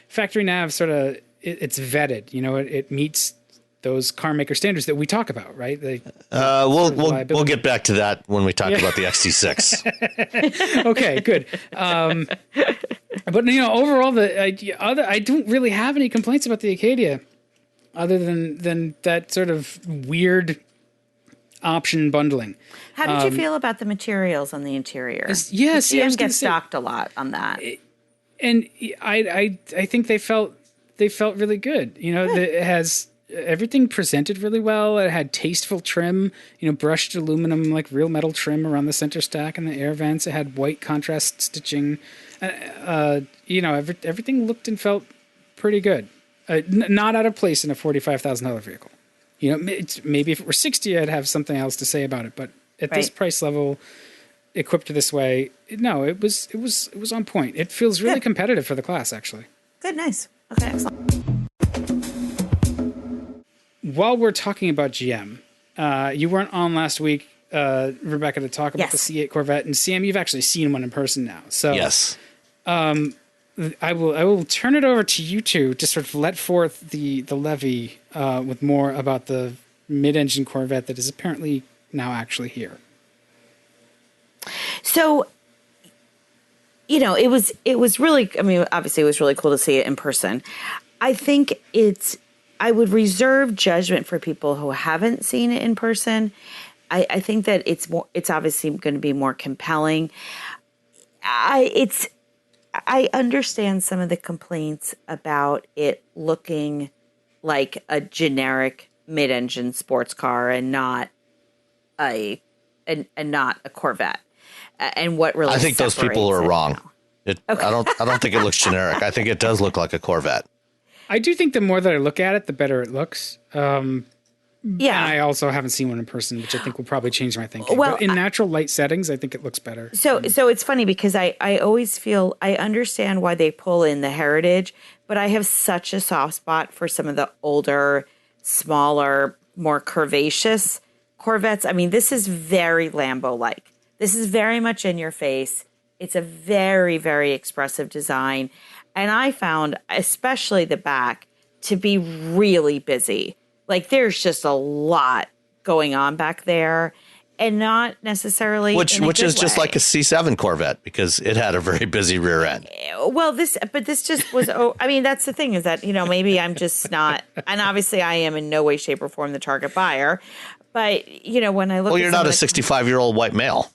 factory nav sort of, it's vetted, it meets those car maker standards that we talk about, right? We'll get back to that when we talk about the XT6. Okay, good. But overall, I don't really have any complaints about the Acadia, other than that sort of weird option bundling. How did you feel about the materials on the interior? Yes, GM gets stocked a lot on that, and I think they felt really good. It has everything presented really well. It had tasteful trim, brushed aluminum, like real metal trim around the center stack and the air vents. It had white contrast stitching. Everything looked and felt pretty good. Not out of place in a $45,000 vehicle. Maybe if it were $60,000, I'd have something else to say about it. But at this price level, equipped this way, no, it was on point. It feels really competitive for the class, actually. Good, nice. Okay, excellent. While we're talking about GM, you weren't on last week, Rebecca, to talk about the C8 Corvette, and Sam, you've actually seen one in person now. So yes. I will turn it over to you two to sort of let forth the levy with more about the mid-engine Corvette that is apparently now actually here. So, it was really, obviously it was really cool to see it in person. I think I would reserve judgment for people who haven't seen it in person. I think that it's obviously going to be more compelling. I understand some of the complaints about it looking like a generic mid-engine sports car and not a Corvette. And what really I think those people are wrong. I don't think it looks generic. I think it does look like a Corvette. I do think the more that I look at it, the better it looks. Yeah. And I also haven't seen one in person, which I think will probably change my thinking. Well, but in natural light settings, I think it looks better. So it's funny because I always feel I understand why they pull in the heritage, but I have such a soft spot for some of the older, smaller, more curvaceous Corvettes. This is very Lambo-like. This is very much in your face. It's a very, very expressive design. And I found, especially the back, to be really busy. Like, there's just a lot going on back there, and not necessarily which is just like a C7 Corvette because it had a very busy rear end. Well, this just was. That's the thing is that maybe I'm just not, and obviously I am in no way, shape, or form the target buyer. But when I look, you're not a 65-year-old white male.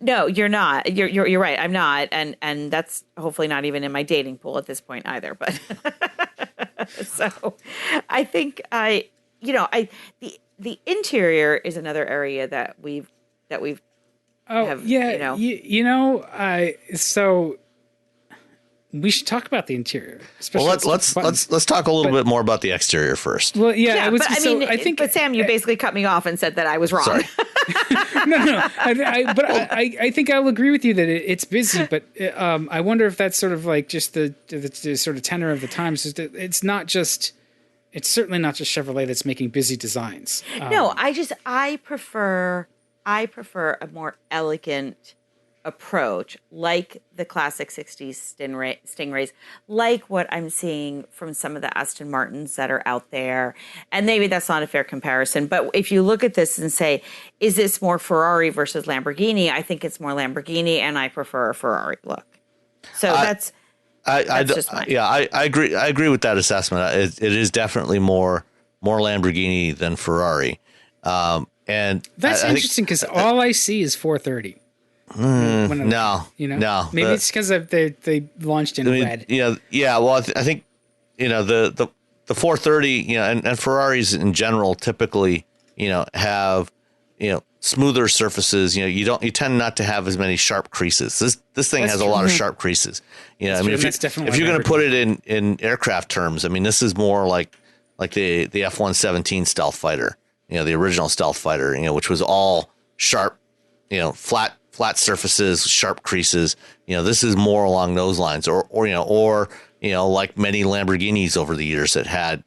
No, you're not. You're right. I'm not, and that's hopefully not even in my dating pool at this point either. But so, I think the interior is another area that we've Oh have, yeah, you know. so we should talk about the interior, Well, especially let's talk a little bit more about the exterior first. Well, yeah, Yeah, it was, but I so mean, I think, but Sam, you basically cut me off and said that I was wrong. Sorry. no. I think I'll agree with you that it's busy, but I wonder if that's sort of like just the sort of tenor of the times. Is that it's certainly not just Chevrolet that's making busy designs. No, I prefer a more elegant approach, like the classic 60s Stingrays, like what I'm seeing from some of the Aston Martins that are out there. And maybe that's not a fair comparison, but if you look at this and say, is this more Ferrari versus Lamborghini? I think it's more Lamborghini, and I prefer a Ferrari look. So that's just mine. Yeah, I agree. I agree with that assessment. It is definitely more Lamborghini than Ferrari. And that's interesting because all I see is 430. No. Maybe it's because they launched in red. Yeah. Well, I think the 430, and Ferraris in general typically have smoother surfaces. You tend not to have as many sharp creases. This thing has a lot of sharp creases. If you're going to put it in aircraft terms, I mean, this is more like the F-117 stealth fighter. The original stealth fighter. Which was all sharp. Flat surfaces, sharp creases. This is more along those lines, or like many Lamborghinis over the years that had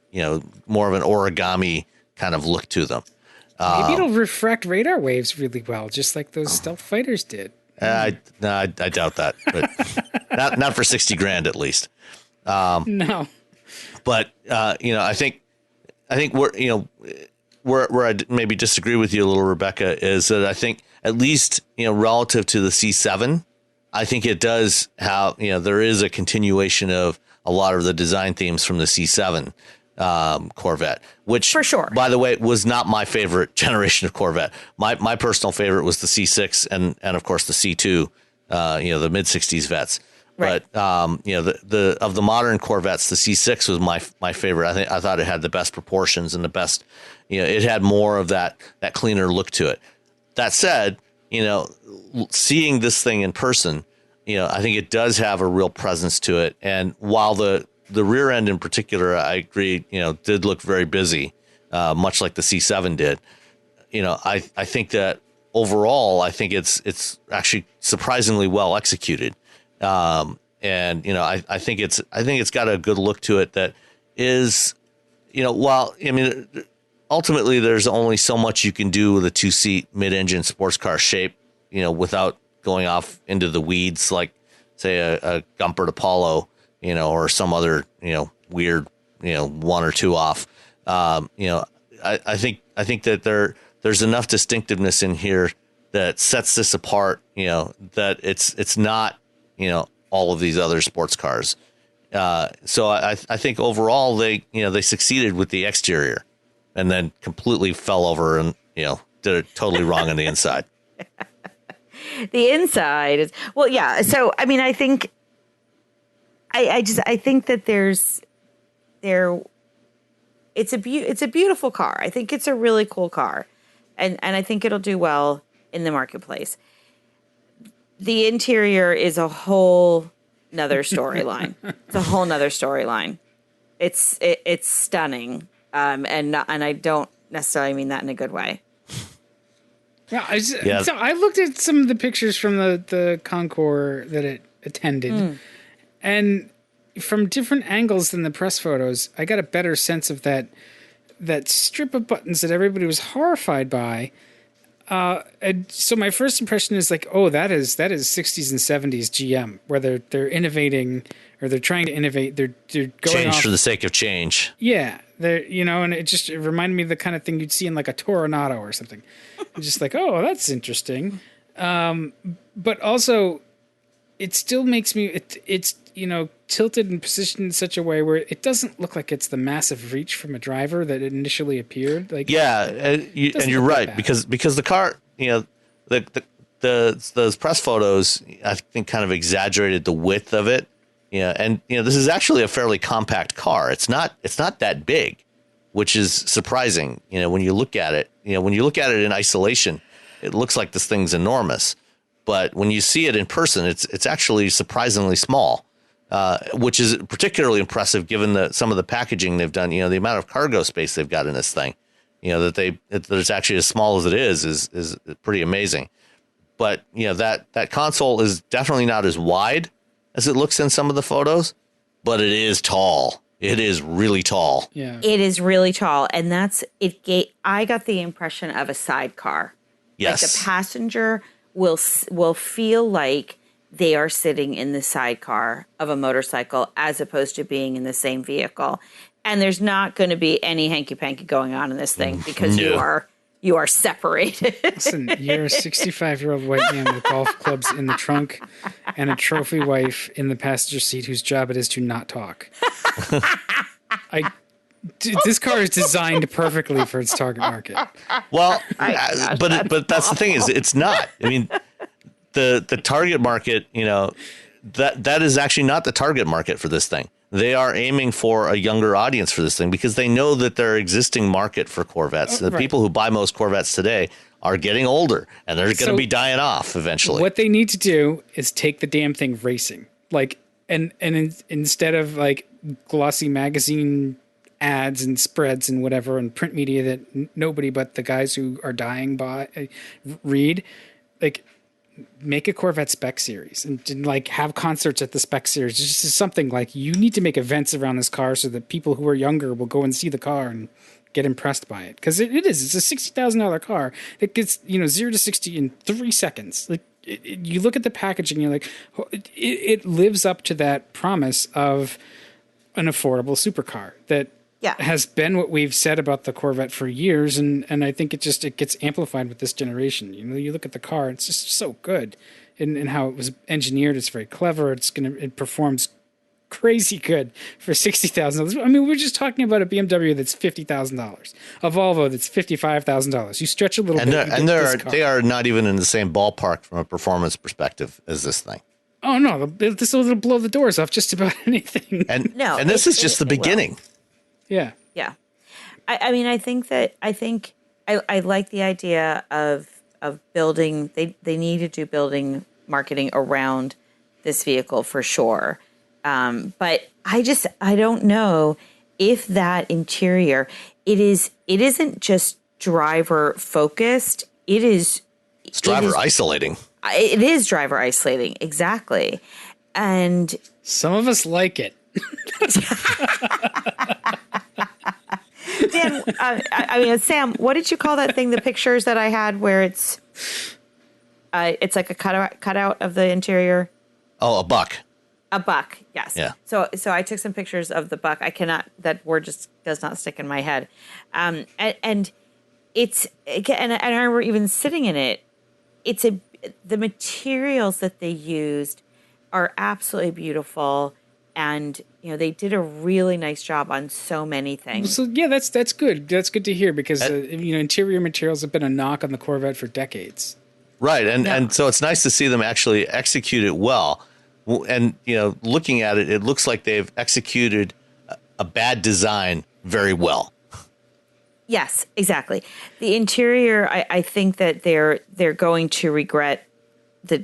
more of an origami kind of look to them. Maybe it'll refract radar waves really well, just like those stealth fighters did. I doubt that, but not for $60,000 at least. No, but I think where I maybe disagree with you a little, Rebecca, is that I think at least, relative to the C7, I think it does have, there is a continuation of a lot of the design themes from the C7 Corvette, which, for sure, by the way, was not my favorite generation of Corvette. My personal favorite was the C6 and of course the C2, the mid 60s Vettes. Right. But the of the modern Corvettes, the C6 was my favorite. I thought it had the best proportions and the best, it had more of that cleaner look to it. That said, seeing this thing in person, I think it does have a real presence to it. And while the rear end in particular, I agree, did look very busy, much like the C7 did. I think that overall, I think it's actually surprisingly well executed. And I think it's got a good look to it that is, ultimately there's only so much you can do with a 2-seat mid-engine sports car shape, without going off into the weeds, like say a Gumpert Apollo, or some other, weird, one or two off. I think that there's enough distinctiveness in here that sets this apart, that it's not, all of these other sports cars. So I think overall they succeeded with the exterior and then completely fell over and, did it totally wrong on the inside. The inside is, well, yeah. So, I mean, I think, I think that it's a beautiful car. I think it's a really cool car. And I think it'll do well in the marketplace. The interior is a whole nother storyline. It's a whole nother storyline. It's stunning. And I don't necessarily mean that in a good way. Yeah, so I looked at some of the pictures from the concours that it attended, and from different angles than the press photos, I got a better sense of that strip of buttons that everybody was horrified by. And so my first impression is like, oh, that is 60s and 70s GM, where they're innovating or they're trying to innovate. They're going change off for the sake of change. Yeah, and it reminded me of the kind of thing you'd see in like a Toronado or something. Just like, oh, that's interesting. But also, it still makes me it's tilted and positioned in such a way where it doesn't look like it's the massive reach from a driver that initially appeared. Like, yeah, and you're right, because the car, those press photos, I think, kind of exaggerated the width of it. Yeah, and this is actually a fairly compact car. It's not that big. which is surprising. When you look at it, in isolation, it looks like this thing's enormous. But when you see it in person, it's actually surprisingly small, which is particularly impressive given some of the packaging they've done. The amount of cargo space they've got in this thing, that it's actually as small as it is pretty amazing. But that console is definitely not as wide as it looks in some of the photos, but it is tall. It is really tall. Yeah, it is really tall, and that's it. I got the impression of a sidecar. Yes, like the passenger will feel like they are sitting in the sidecar of a motorcycle as opposed to being in the same vehicle. And there's not going to be any hanky-panky going on in this thing because you are separated. Listen, you're a 65-year-old white man with golf clubs in the trunk and a trophy wife in the passenger seat whose job it is to not talk. This car is designed perfectly for its target market. Well, but that's the thing is it's not. I mean, the target market, that is actually not the target market for this thing. They are aiming for a younger audience for this thing because they know that their existing market for Corvettes, the people who buy most Corvettes today, are getting older and they're going to be dying off eventually. What they need to do is take the damn thing racing, instead of like glossy magazine ads and spreads and whatever and print media that nobody but the guys who are dying read, like make a Corvette spec series and like have concerts at the spec series. It's just something like you need to make events around this car so that people who are younger will go and see the car and get impressed by it. Cause it's a $60,000 car that gets, 0 to 60 in 3 seconds. Like you look at the packaging, you're like, it lives up to that promise of an affordable supercar that has been what we've said about the Corvette for years, and I think it gets amplified with this generation. You look at the car; it's just so good, and how it was engineered. It's very clever. It performs crazy good for $60,000. I mean, we're just talking about a BMW that's $50,000, a Volvo that's $55,000. You stretch a little bit, and they are not even in the same ballpark from a performance perspective as this thing. Oh no, this will blow the doors off just about anything. And this is just the beginning. Yeah. Yeah. I mean, I think I like the idea of building, they need to do building marketing around this vehicle for sure. But I don't know if that interior, it isn't just driver focused. It's driver isolating. It is driver isolating. Exactly. And some of us like it. Dan, Sam, what did you call that thing? The pictures that I had where it's like a cutout of the interior. Oh, a buck. A buck, yes. Yeah. So I took some pictures of the buck. That word just does not stick in my head. And it's and I remember even sitting in it. The materials that they used are absolutely beautiful. And, they did a really nice job on so many things. So, yeah, that's good. That's good to hear because, interior materials have been a knock on the Corvette for decades. Right. And so it's nice to see them actually execute it well. And, looking at it, it looks like they've executed a bad design very well. Yes, exactly. The interior, I think that they're going to regret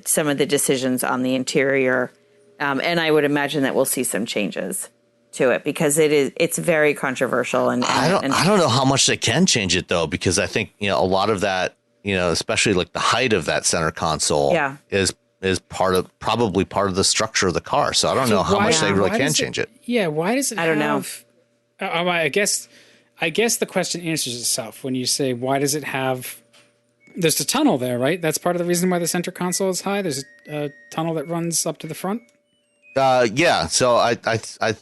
some of the decisions on the interior. And I would imagine that we'll see some changes to it because it's very controversial. And I don't know how much they can change it though, because I think, a lot of that, especially like the height of that center console is probably part of the structure of the car. So I don't know how much they really can change it. Yeah. Why does it I don't know. I guess the question answers itself when you say, why does it have, there's a tunnel there, right? That's part of the reason why the center console is high. There's a tunnel that runs up to the front. Yeah. So I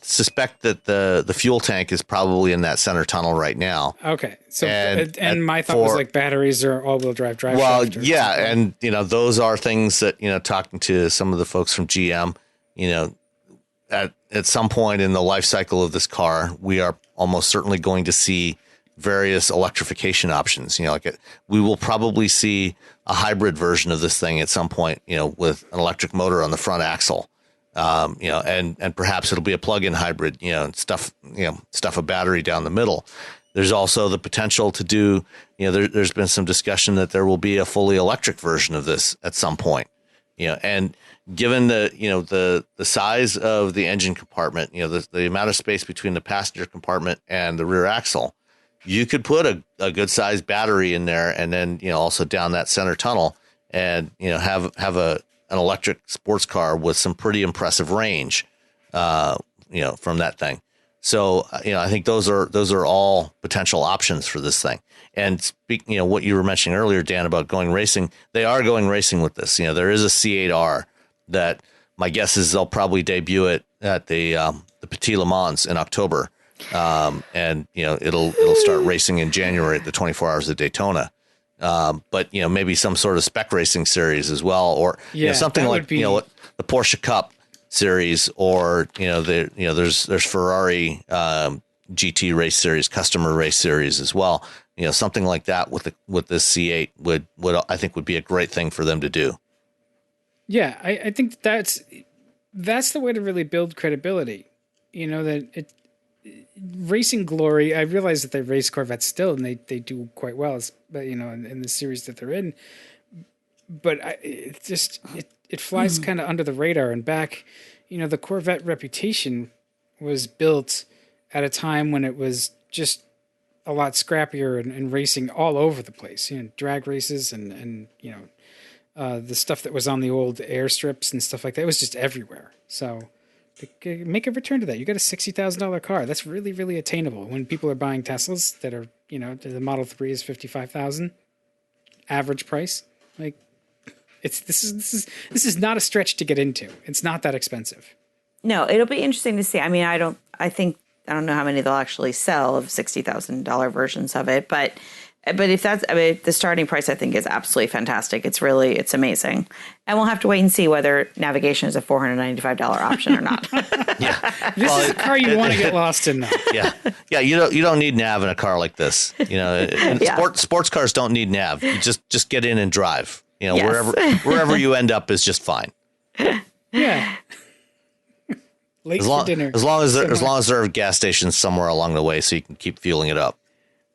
suspect that the fuel tank is probably in that center tunnel right now. Okay. So and my thought was like batteries or all-wheel drive. Well, yeah, and those are things that talking to some of the folks from GM, at some point in the life cycle of this car, we are almost certainly going to see various electrification options. We will probably see a hybrid version of this thing at some point. With an electric motor on the front axle. And perhaps it'll be a plug-in hybrid, stuff a battery down the middle. There's also the potential to do, there's been some discussion that there will be a fully electric version of this at some point, and given the size of the engine compartment, the amount of space between the passenger compartment and the rear axle, you could put a good sized battery in there, and then, also down that center tunnel, and, have an electric sports car with some pretty impressive range, from that thing. So, I think those are all potential options for this thing. And what you were mentioning earlier, Dan, about going racing, they are going racing with this. There is a C8R that my guess is they'll probably debut it at the Petit Le Mans in October. And it'll start racing in January at the 24 Hours of Daytona. But maybe some sort of spec racing series as well, or something like the Porsche Cup series, or there's Ferrari GT race series, customer race series as well. Something like that with this C8 would I think would be a great thing for them to do. Yeah, I think that's the way to really build credibility. That racing glory. I realize that they race Corvettes still, and they do quite well, but in the series that they're in. But it flies kind of under the radar. And back, the Corvette reputation was built at a time when it was just a lot scrappier and racing all over the place. Drag races and the stuff that was on the old airstrips and stuff like that. It was just everywhere. So make a return to that. You got a $60,000 car. That's really, really attainable. When people are buying Teslas that are, the Model 3 is $55,000 average price. Like, this is not a stretch to get into. It's not that expensive. No, it'll be interesting to see. I mean, I don't know how many they'll actually sell of $60,000 versions of it, but if that's, the starting price, I think, is absolutely fantastic. It's amazing. And we'll have to wait and see whether navigation is a $495 option or not. Yeah. This is a car you want to get lost in, though. Yeah. Yeah. You don't need nav in a car like this. Sports cars don't need nav. You just get in and drive. Yes. wherever you end up is just fine. Yeah. Late for dinner. As long as there are gas stations somewhere along the way, so you can keep fueling it up.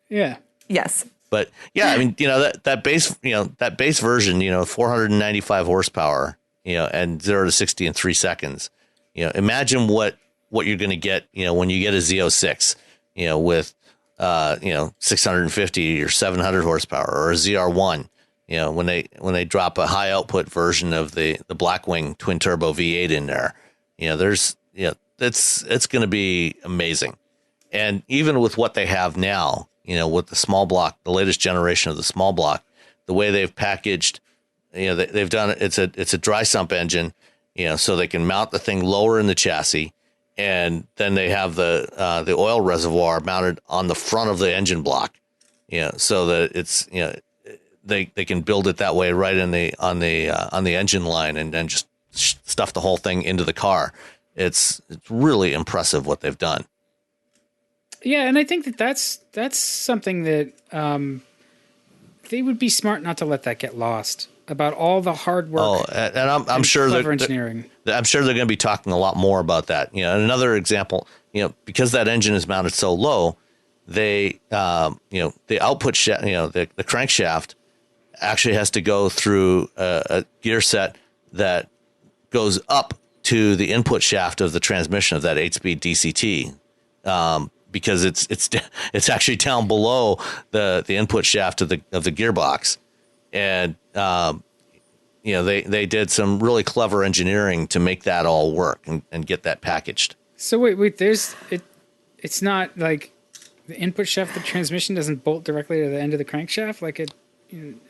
Yeah. Yes. But yeah, I mean, that base version, 495 horsepower, and 0 to 60 in 3 seconds. Imagine what you're going to get, when you get a Z06, with 650 or 700 horsepower, or a ZR1, when they drop a high output version of the Blackwing twin turbo V8 in there, it's going to be amazing. And even with what they have now, with the small block, the latest generation of the small block, the way they've packaged, they've done it. It's a dry sump engine, so they can mount the thing lower in the chassis, and then they have the oil reservoir mounted on the front of the engine block, so that it's they can build it that way right on the engine line, and then just stuff the whole thing into the car. It's really impressive what they've done. Yeah, and I think that's something that they would be smart not to let that get lost, about all the hard work. Oh, and I'm sure clever engineering. I'm sure they're going to be talking a lot more about that. And another example, because that engine is mounted so low, the output shaft, the crankshaft actually has to go through a gear set that goes up to the input shaft of the transmission of that 8-speed DCT. Because it's actually down below the input shaft of the gearbox, and they did some really clever engineering to make that all work and get that packaged. So wait, it's not like the input shaft of the transmission doesn't bolt directly to the end of the crankshaft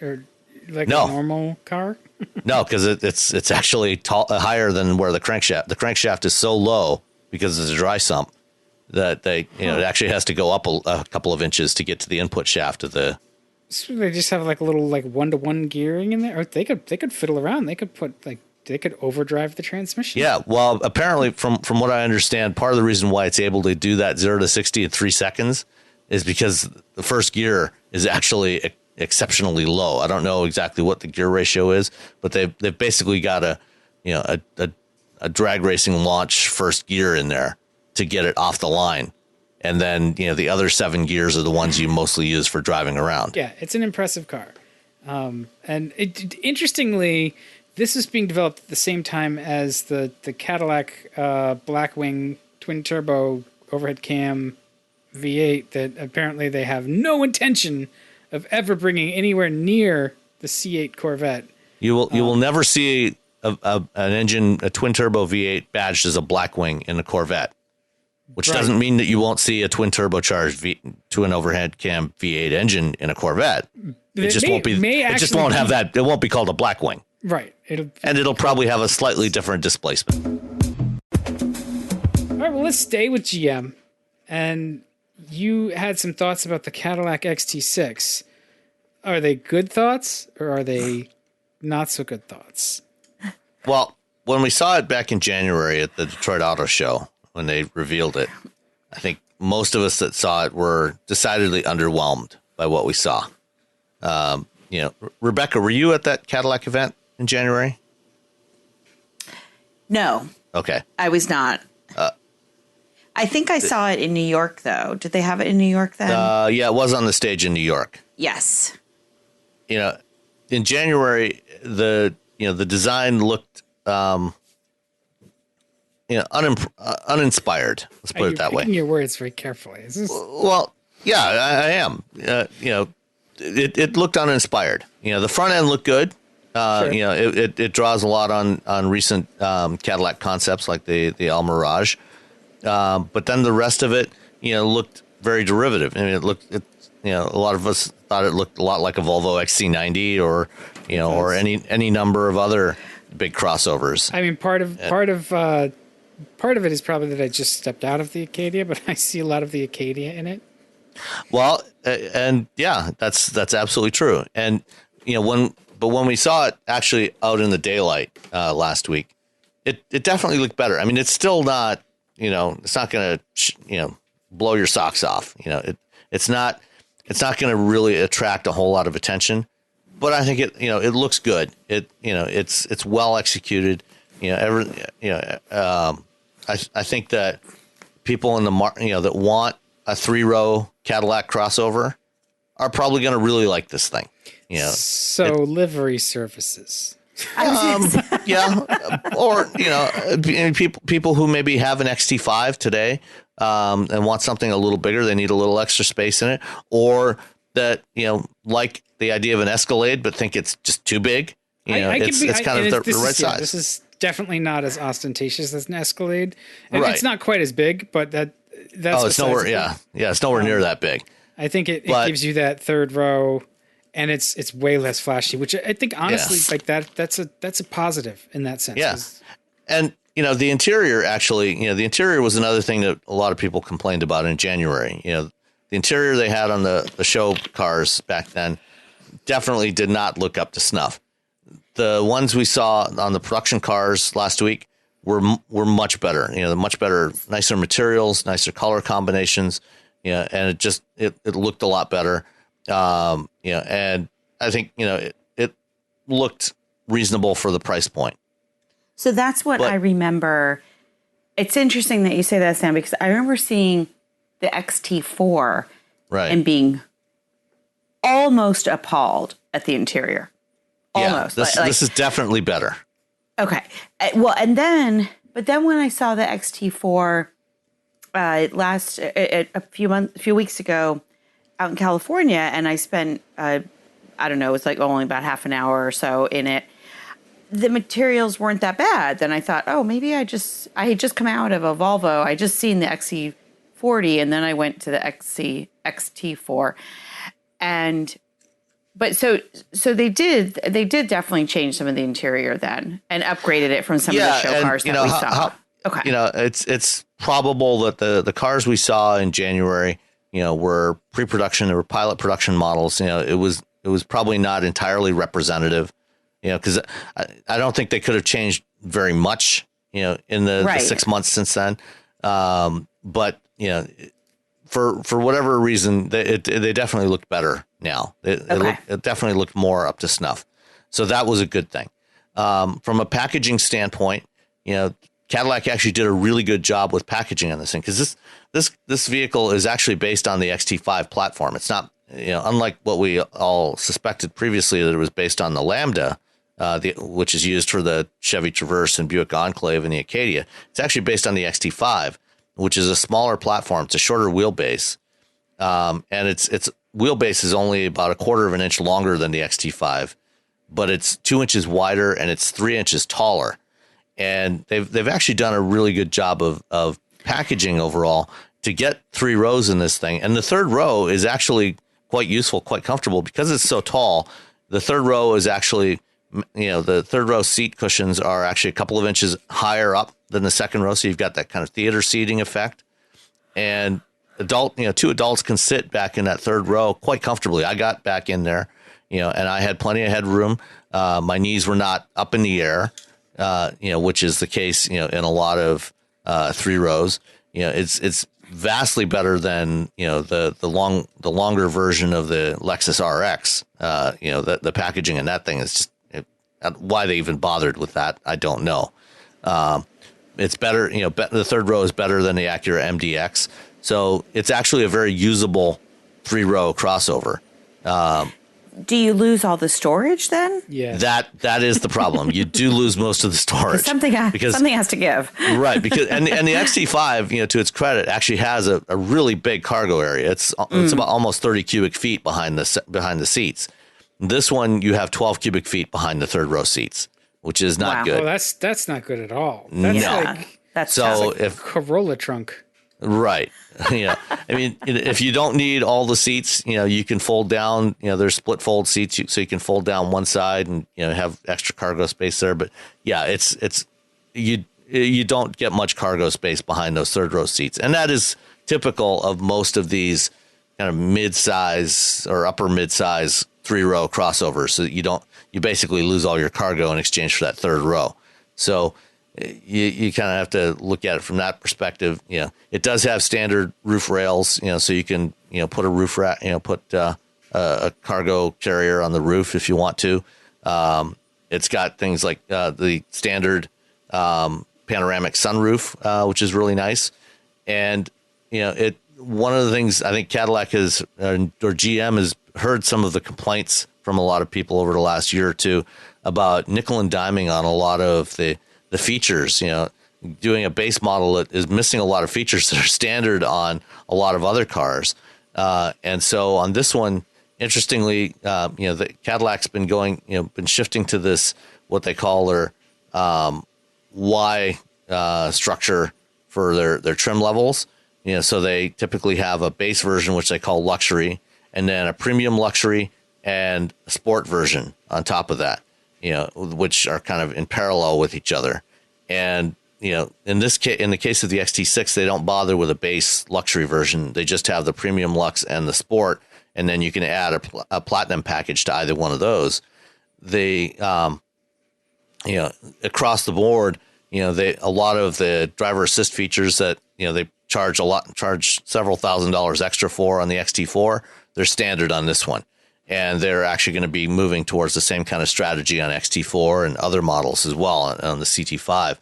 or like a normal car. No, because it's actually higher than where the crankshaft is so low because it's a dry sump. That it actually has to go up a couple of inches to get to the input shaft of the. So they just have like a little 1-to-1 gearing in there, or they could fiddle around. They could overdrive the transmission. Yeah, well, apparently from what I understand, part of the reason why it's able to do that 0 to 60 in 3 seconds is because the first gear is actually exceptionally low. I don't know exactly what the gear ratio is, but they've basically got a drag racing launch first gear in there to get it off the line. And then, the other 7 gears are the ones you mostly use for driving around. Yeah, it's an impressive car. Interestingly, this is being developed at the same time as the Cadillac Blackwing twin turbo overhead cam V8 that apparently they have no intention of ever bringing anywhere near the C8 Corvette. You will never see a twin turbo V8 badged as a Blackwing in a Corvette. Which doesn't mean that you won't see a twin turbocharged to an overhead cam V8 engine in a Corvette. It just won't be. It just won't have that. It won't be called a Blackwing. Right. It'll probably have a slightly different displacement. All right. Well, let's stay with GM. And you had some thoughts about the Cadillac XT6. Are they good thoughts or are they not so good thoughts? Well, when we saw it back in January at the Detroit Auto Show, when they revealed it, I think most of us that saw it were decidedly underwhelmed by what we saw. Rebecca, were you at that Cadillac event in January? No. Okay. I was not. I think I saw it in New York, though. Did they have it in New York then? Yeah, it was on the stage in New York. Yes. In January, the design looked uninspired. Let's put it that way. Picking your words very carefully. Well, yeah, I am. It looked uninspired. The front end looked good. Sure. It draws a lot on recent Cadillac concepts like the El Mirage. But then the rest of it, looked very derivative. I mean, a lot of us thought it looked a lot like a Volvo XC90 or any number of other big crossovers. I mean, part of it is probably that I just stepped out of the Acadia, but I see a lot of the Acadia in it. Well, and yeah, that's absolutely true. And when we saw it actually out in the daylight last week, it definitely looked better. I mean, it's still not, it's not going to blow your socks off. It's not going to really attract a whole lot of attention. But I think it looks good. It's well executed. I think that people in the that want a 3-row Cadillac crossover are probably going to really like this thing. Livery services. Yeah, or people who maybe have an XT5 today and want something a little bigger. They need a little extra space in it, or that like the idea of an Escalade, but think it's just too big. It's kind of the right size. This is definitely not as ostentatious as an Escalade, and right. It's not quite as big, but that's it's nowhere. Yeah, it's nowhere near that big. I think it gives you that third row, and it's way less flashy, which I think honestly, like that's a positive in that sense. Yeah, and the interior actually, the interior was another thing that a lot of people complained about in January. The interior they had on the show cars back then definitely did not look up to snuff. The ones we saw on the production cars last week were much better. Much better, nicer materials, nicer color combinations. And it looked a lot better. And I think it looked reasonable for the price point. So that's what I remember. It's interesting that you say that, Sam, because I remember seeing the XT4 and being almost appalled at the interior. Almost. Yeah, this is definitely better. Okay. Well, but then when I saw the XT4 a few weeks ago out in California, and I spent I don't know, it was like only about half an hour or so in it. The materials weren't that bad. Then I thought, oh, maybe I had just come out of a Volvo. I just seen the XC40, and then I went to the XT4, but so they did definitely change some of the interior then and upgraded it from some of the show cars that we saw. Okay, it's probable that the cars we saw in January, were pre-production, they were pilot production models. It was probably not entirely representative. Because I don't think they could have changed very much, in the 6 months since then. But for whatever reason, they definitely looked better now. It definitely looked more up to snuff. So that was a good thing. From a packaging standpoint, Cadillac actually did a really good job with packaging on this thing, because this vehicle is actually based on the XT5 platform. It's not, unlike what we all suspected previously, that it was based on the Lambda, which is used for the Chevy Traverse and Buick Enclave and the Acadia. It's actually based on the XT5, which is a smaller platform. It's a shorter wheelbase, and its wheelbase is only about a quarter of an inch longer than the XT5, but it's 2 inches wider and it's 3 inches taller. And they've actually done a really good job of packaging overall to get 3 rows in this thing. And the third row is actually quite useful, quite comfortable, because it's so tall. The third row is actually, the third row seat cushions are actually a couple of inches higher up than the second row. So you've got that kind of theater seating effect. And 2 adults can sit back in that third row quite comfortably. I got back in there, and I had plenty of headroom. My knees were not up in the air. Which is the case, in a lot of 3 rows. It's vastly better than the longer version of the Lexus RX. The packaging in that thing is just why they even bothered with that, I don't know. It's better, the third row is better than the Acura MDX, so it's actually a very usable 3-row crossover. Do you lose all the storage then? Yeah. That is the problem. You do lose most of the storage. Something has to give. Right, because and the XT5, to its credit, actually has a really big cargo area. It's about almost 30 cubic feet behind the seats. This one, you have 12 cubic feet behind the third row seats, which is not good. Oh, that's not good at all. That's that's so tough. if Corolla trunk. Right. I mean, if you don't need all the seats, you can fold down, there's split fold seats, so you can fold down one side and, have extra cargo space there. But yeah, you don't get much cargo space behind those third row seats. And that is typical of most of these kind of mid-size or upper mid-size 3-row crossovers. So you basically lose all your cargo in exchange for that third row. So you kind of have to look at it from that perspective. It does have standard roof rails, so you can, put a roof rack, put a cargo carrier on the roof if you want to. It's got things like the standard panoramic sunroof, which is really nice. And, one of the things I think Cadillac has, or GM has heard some of the complaints from a lot of people over the last year or two about nickel and diming on a lot of the features, doing a base model that is missing a lot of features that are standard on a lot of other cars. And so on this one, interestingly, the Cadillac's been been shifting to this, what they call their Y structure for their trim levels. So they typically have a base version, which they call luxury, and then a premium luxury and a sport version on top of that. Which are kind of in parallel with each other. And, in this case, in the case of the XT6, they don't bother with a base luxury version. They just have the premium lux and the sport. And then you can add a platinum package to either one of those. They, across the board, a lot of the driver assist features that, they charge several $1,000s extra for on the XT4, they're standard on this one. And they're actually going to be moving towards the same kind of strategy on XT4 and other models as well on the CT5.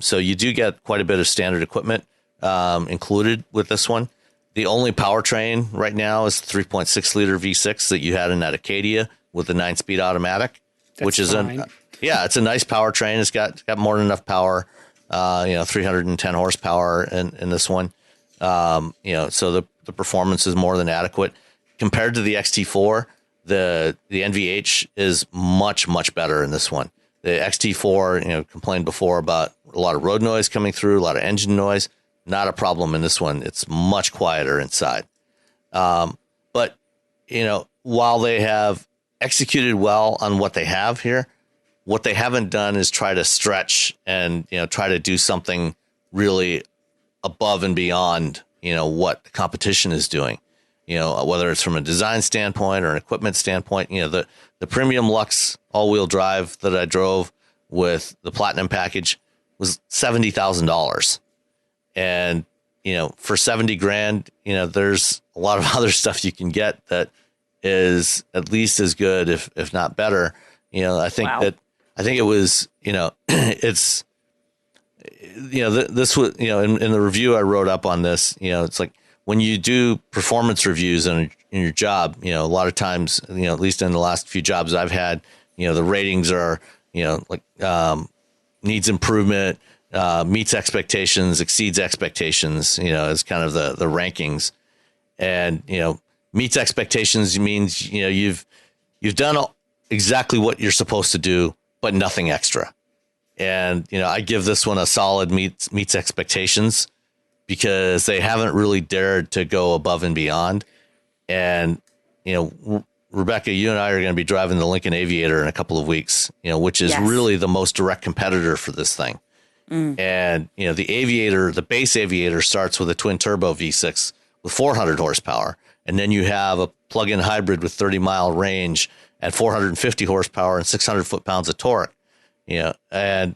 So you do get quite a bit of standard equipment included with this one. The only powertrain right now is the 3.6 liter V6 that you had in that Acadia with the 9-speed automatic, which is it's a nice powertrain. It's got more than enough power. 310 horsepower in this one. So the performance is more than adequate. Compared to the XT4, the NVH is much, much better in this one. The XT4, complained before about a lot of road noise coming through, a lot of engine noise. Not a problem in this one. It's much quieter inside. But, while they have executed well on what they have here, what they haven't done is try to stretch and, try to do something really above and beyond, what the competition is doing. Whether it's from a design standpoint or an equipment standpoint, the premium Lux all-wheel drive that I drove with the platinum package was $70,000. And, for 70 grand, there's a lot of other stuff you can get that is at least as good, if not better. I think it was, this was, in the review I wrote up on this, it's like when you do performance reviews in your job, a lot of times, at least in the last few jobs I've had, the ratings are, needs improvement, meets expectations, exceeds expectations, as kind of the rankings. And, meets expectations means, you've done exactly what you're supposed to do, but nothing extra. And, I give this one a solid meets expectations, because they haven't really dared to go above and beyond. And, Rebecca, you and I are going to be driving the Lincoln Aviator in a couple of weeks, which is really the most direct competitor for this thing. And, the Aviator, the base Aviator starts with a twin turbo V6 with 400 horsepower. And then you have a plug-in hybrid with 30-mile range at 450 horsepower and 600 foot-pounds of torque. And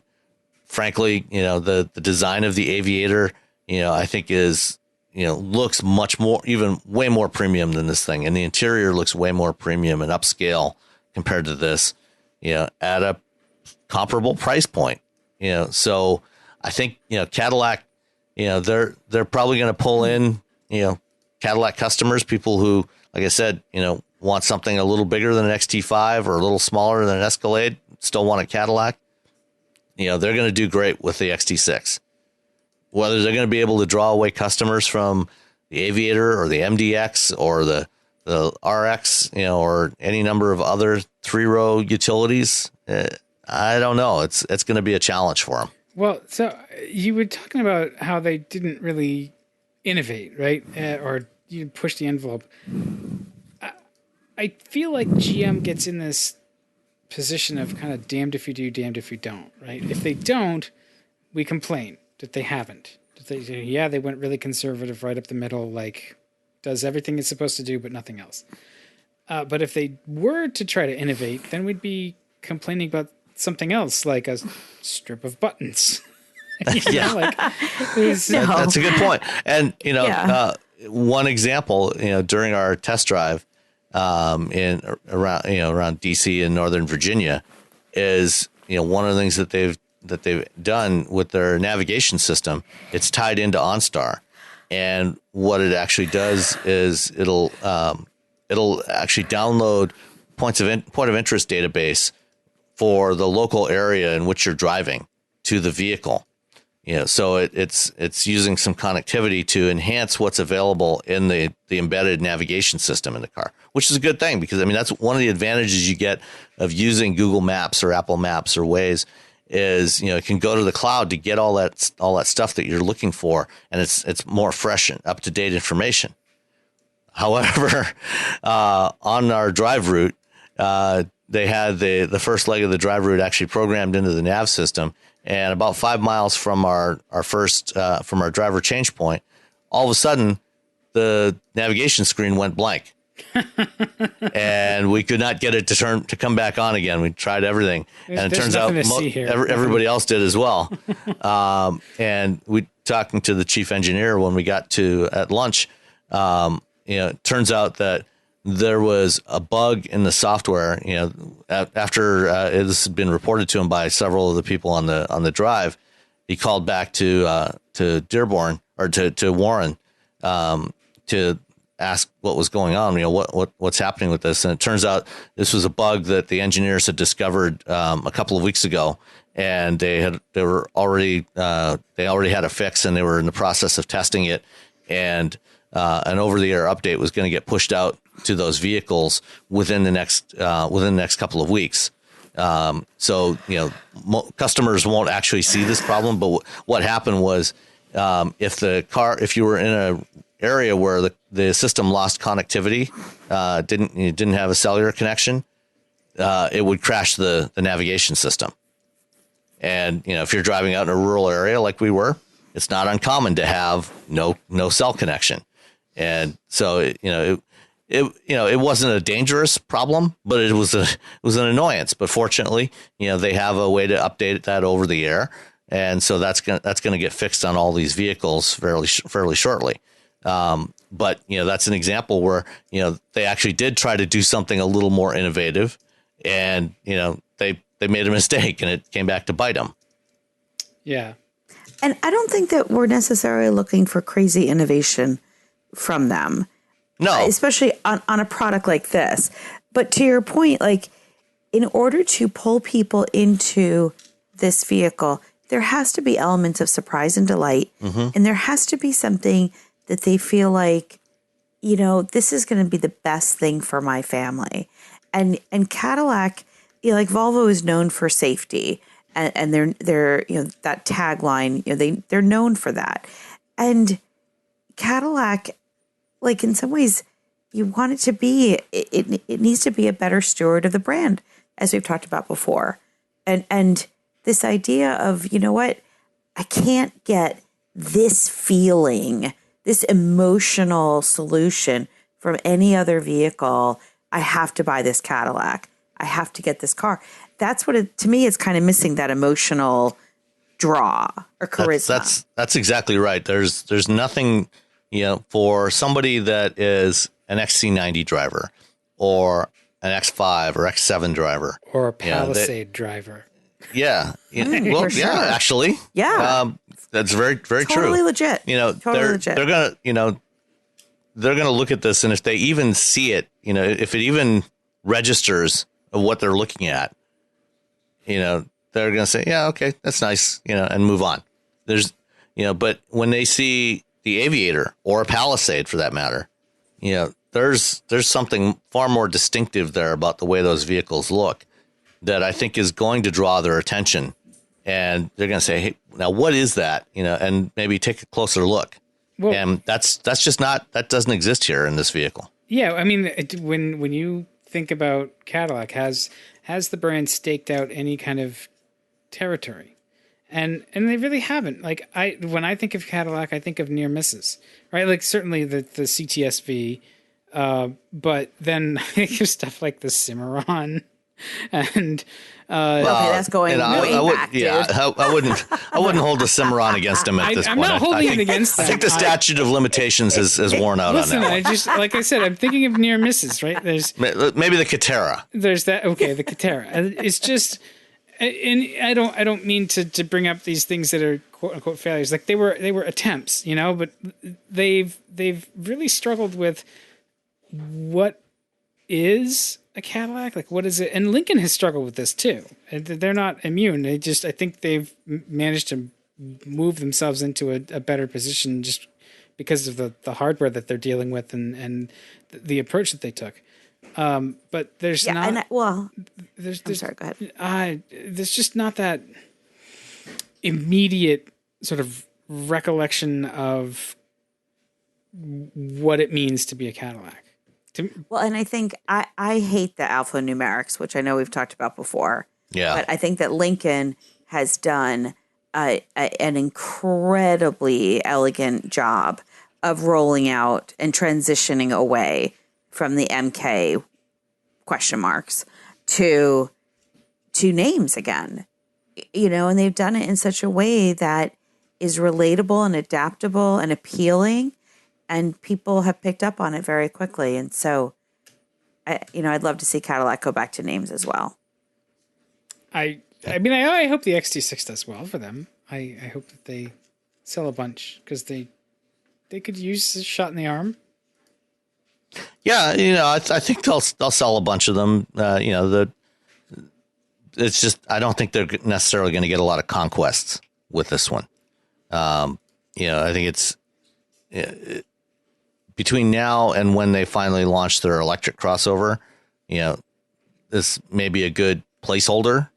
frankly, the design of the Aviator, I think is, looks much more, even way more premium than this thing. And the interior looks way more premium and upscale compared to this, at a comparable price point. So I think, Cadillac, they're probably going to pull in, Cadillac customers, people who, like I said, want something a little bigger than an XT5 or a little smaller than an Escalade, still want a Cadillac. They're going to do great with the XT6. Whether they're going to be able to draw away customers from the Aviator or the MDX or the RX, or any number of other 3-row utilities, I don't know. It's going to be a challenge for them. Well, so you were talking about how they didn't really innovate, right? Or you push the envelope. I feel like GM gets in this position of kind of damned if you do, damned if you don't, right? If they don't, we complain that they haven't. That they went really conservative right up the middle, like does everything it's supposed to do, but nothing else. But if they were to try to innovate, then we'd be complaining about something else, like a strip of buttons. That's a good point. And, one example, during our test drive, around DC and Northern Virginia is, one of the things that they've done with their navigation system, it's tied into OnStar. And what it actually does is it'll actually download point of interest database for the local area in which you're driving to the vehicle. So it's using some connectivity to enhance what's available in the embedded navigation system in the car, which is a good thing, because that's one of the advantages you get of using Google Maps or Apple Maps or Waze is, it can go to the cloud to get all that stuff that you're looking for, and it's more fresh and up to date information. However, on our drive route, they had the first leg of the drive route actually programmed into the nav system. And about 5 miles from our driver change point, all of a sudden the navigation screen went blank. And we could not get it to come back on again. We tried everything, and it turns out everybody else did as well. And we talking to the chief engineer when we got at lunch. It turns out that there was a bug in the software. After this had been reported to him by several of the people on the drive, he called back to Dearborn, or to Warren, to ask what was going on. What's happening with this. And it turns out this was a bug that the engineers had discovered a couple of weeks ago, and they already had a fix, and they were in the process of testing it. And an over-the-air update was going to get pushed out to those vehicles within the next couple of weeks. So customers won't actually see this problem. But what happened was, if you were in an area where the system lost connectivity, didn't have a cellular connection, it would crash the navigation system. And if you're driving out in a rural area like we were, it's not uncommon to have no cell connection. And so it wasn't a dangerous problem, but it was an annoyance. But fortunately, they have a way to update that over the air, and so that's gonna get fixed on all these vehicles fairly shortly. But that's an example where they actually did try to do something a little more innovative, and they made a mistake, and it came back to bite them. Yeah. And I don't think that we're necessarily looking for crazy innovation from them. No. Especially on a product like this. But to your point, like, in order to pull people into this vehicle, there has to be elements of surprise and delight. And there has to be something that they feel like, you know, this is going to be the best thing for my family. And Cadillac, you know, like Volvo is known for safety. And they're you know, that tagline, you know, they're known for that. And Cadillac, like, in some ways, you want it to be, it needs to be a better steward of the brand, as we've talked about before. And this idea of, you know what, I can't get this feeling, this emotional solution from any other vehicle. I have to buy this Cadillac. I have to get this car. That's what to me, it's kind of missing that emotional draw or charisma. That's exactly right. There's nothing, you know, for somebody that is an XC90 driver or an X5 or X7 driver or a Palisade driver. Yeah. Well, sure. yeah, actually. Yeah. That's very, very true. Totally legit. You know, Totally legit. they're going to, you know, they're going to look at this, and if they even see it, you know, if it even registers of what they're looking at, you know, they're going to say, yeah, okay, that's nice, you know, and move on. There's, you know, but when they see the Aviator or a Palisade for that matter, you know, there's something far more distinctive there about the way those vehicles look that I think is going to draw their attention, and they're going to say, hey, now what is that? You know, and maybe take a closer look. Well, and that's just not, that doesn't exist here in this vehicle. Yeah. I mean, when you think about Cadillac, has the brand staked out any kind of territory? And they really haven't. Like, when I think of Cadillac, I think of near misses, right? Like, certainly the CTS-V, but then I think of stuff like the Cimarron, and okay, that's going way back, dude. Yeah, I wouldn't hold the Cimarron against him at this point. I'm not holding it against them. I think the statute of limitations has worn out on that. I just, like I said, I'm thinking of near misses, right? There's maybe the Catera. There's that. Okay, the Catera. It's just, and I don't mean to bring up these things that are quote unquote failures. Like, they were attempts, you know, but they've really struggled with what is a Cadillac, like, what is it? And Lincoln has struggled with this too. They're not immune. I think they've managed to move themselves into a better position just because of the hardware that they're dealing with and the approach that they took. But there's not. There's I'm sorry, go ahead. There's just not that immediate sort of recollection of what it means to be a Cadillac. Well, and I think I hate the alphanumerics, which I know we've talked about before. Yeah. But I think that Lincoln has done an incredibly elegant job of rolling out and transitioning away from the MK question marks to names again. You know, and they've done it in such a way that is relatable and adaptable and appealing. And people have picked up on it very quickly. And so, I'd love to see Cadillac go back to names as well. I hope the XT6 does well for them. I hope that they sell a bunch because they could use a shot in the arm. Yeah, you know, I think they'll sell a bunch of them. It's just, I don't think they're necessarily going to get a lot of conquests with this one. I think it's between now and when they finally launch their electric crossover, you know, this may be a good placeholder,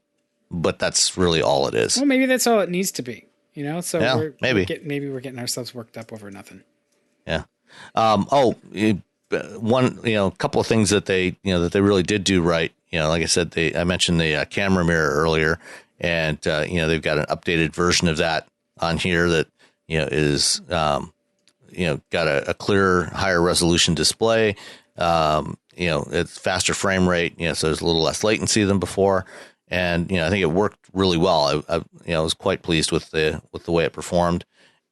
but that's really all it is. Well, maybe that's all it needs to be, you know? So yeah, maybe we're getting ourselves worked up over nothing. Yeah. Couple of things that they really did do right. You know, like I said, I mentioned the camera mirror earlier, and they've got an updated version of that on here that, you know, is, got a clearer, higher resolution display. It's faster frame rate, so there's a little less latency than before. And, I think it worked really well. I was quite pleased with the way it performed.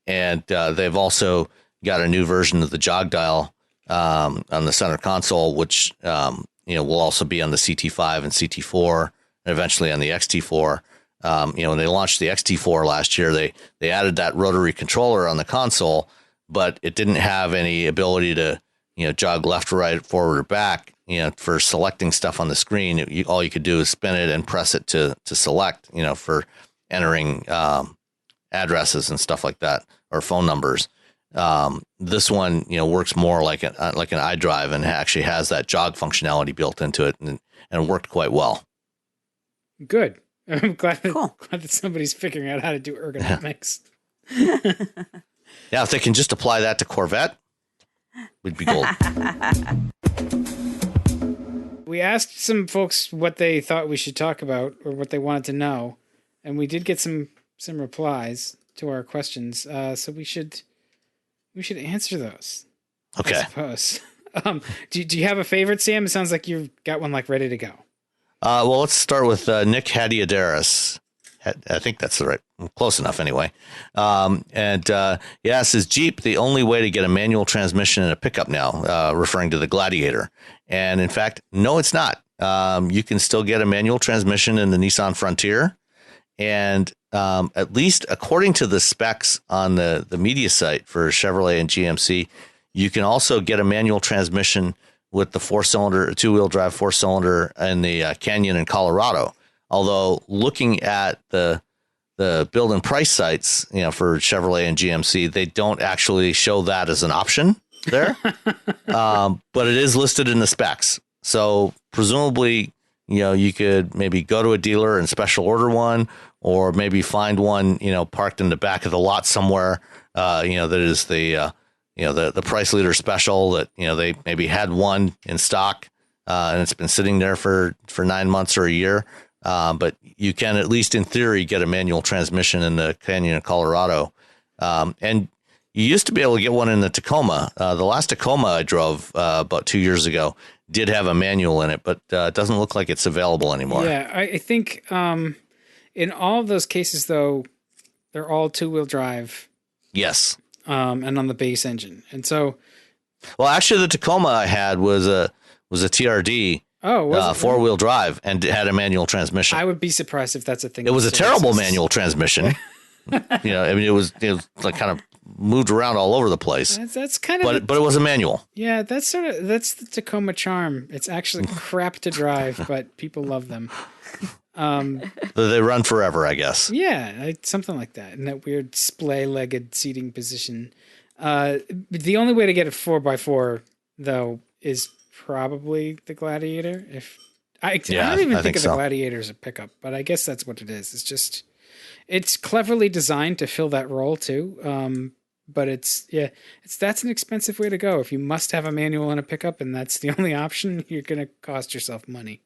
And they've also got a new version of the jog dial on the center console, which, will also be on the CT5 and CT4 and eventually on the XT4. When they launched the XT4 last year, they added that rotary controller on the console, but it didn't have any ability to, jog left, right, forward, or back, for selecting stuff on the screen. All you could do is spin it and press it to select, for entering addresses and stuff like that, or phone numbers. This one, works more like an iDrive and actually has that jog functionality built into it, and it worked quite well. Good. I'm glad that somebody's figuring out how to do ergonomics. Yeah, if they can just apply that to Corvette, we'd be gold. We asked some folks what they thought we should talk about or what they wanted to know, and we did get some replies to our questions. So we should answer those. Okay. I suppose. Do you have a favorite, Sam? It sounds like you've got one ready to go. Well, let's start with Nick Hadiadaris. I think that's close enough anyway. Is Jeep the only way to get a manual transmission in a pickup now, referring to the Gladiator? And in fact, no, it's not. You can still get a manual transmission in the Nissan Frontier. And at least according to the specs on the media site for Chevrolet and GMC, you can also get a manual transmission with the two-wheel drive four-cylinder in the Canyon in Colorado. Although looking at the build and price sites, for Chevrolet and GMC, they don't actually show that as an option there. But it is listed in the specs. So presumably, you could maybe go to a dealer and special order one, or maybe find one, parked in the back of the lot somewhere, that is the price leader special that, they maybe had one in stock, and it's been sitting there for 9 months or a year. But you can, at least in theory, get a manual transmission in the Canyon of Colorado. And you used to be able to get one in the Tacoma. The last Tacoma I drove about 2 years ago did have a manual in it, but it doesn't look like it's available anymore. Yeah, I think in all of those cases, though, they're all two-wheel drive. Yes. And on the base engine. And so... Well, actually, the Tacoma I had was a TRD. Oh, was it four-wheel drive, and it had a manual transmission. I would be surprised if that's a thing. It was a terrible manual transmission. It was like kind of moved around all over the place. That's kind of, but it was a manual. Yeah, that's the Tacoma charm. It's actually crap to drive, but people love them. They run forever, I guess. Yeah, something like that, in that weird splay-legged seating position. The only way to get a 4x4 though is probably the Gladiator. I don't even think of the Gladiator as a pickup, but I guess that's what it is. It's cleverly designed to fill that role too. But that's an expensive way to go. If you must have a manual in a pickup and that's the only option, you're going to cost yourself money.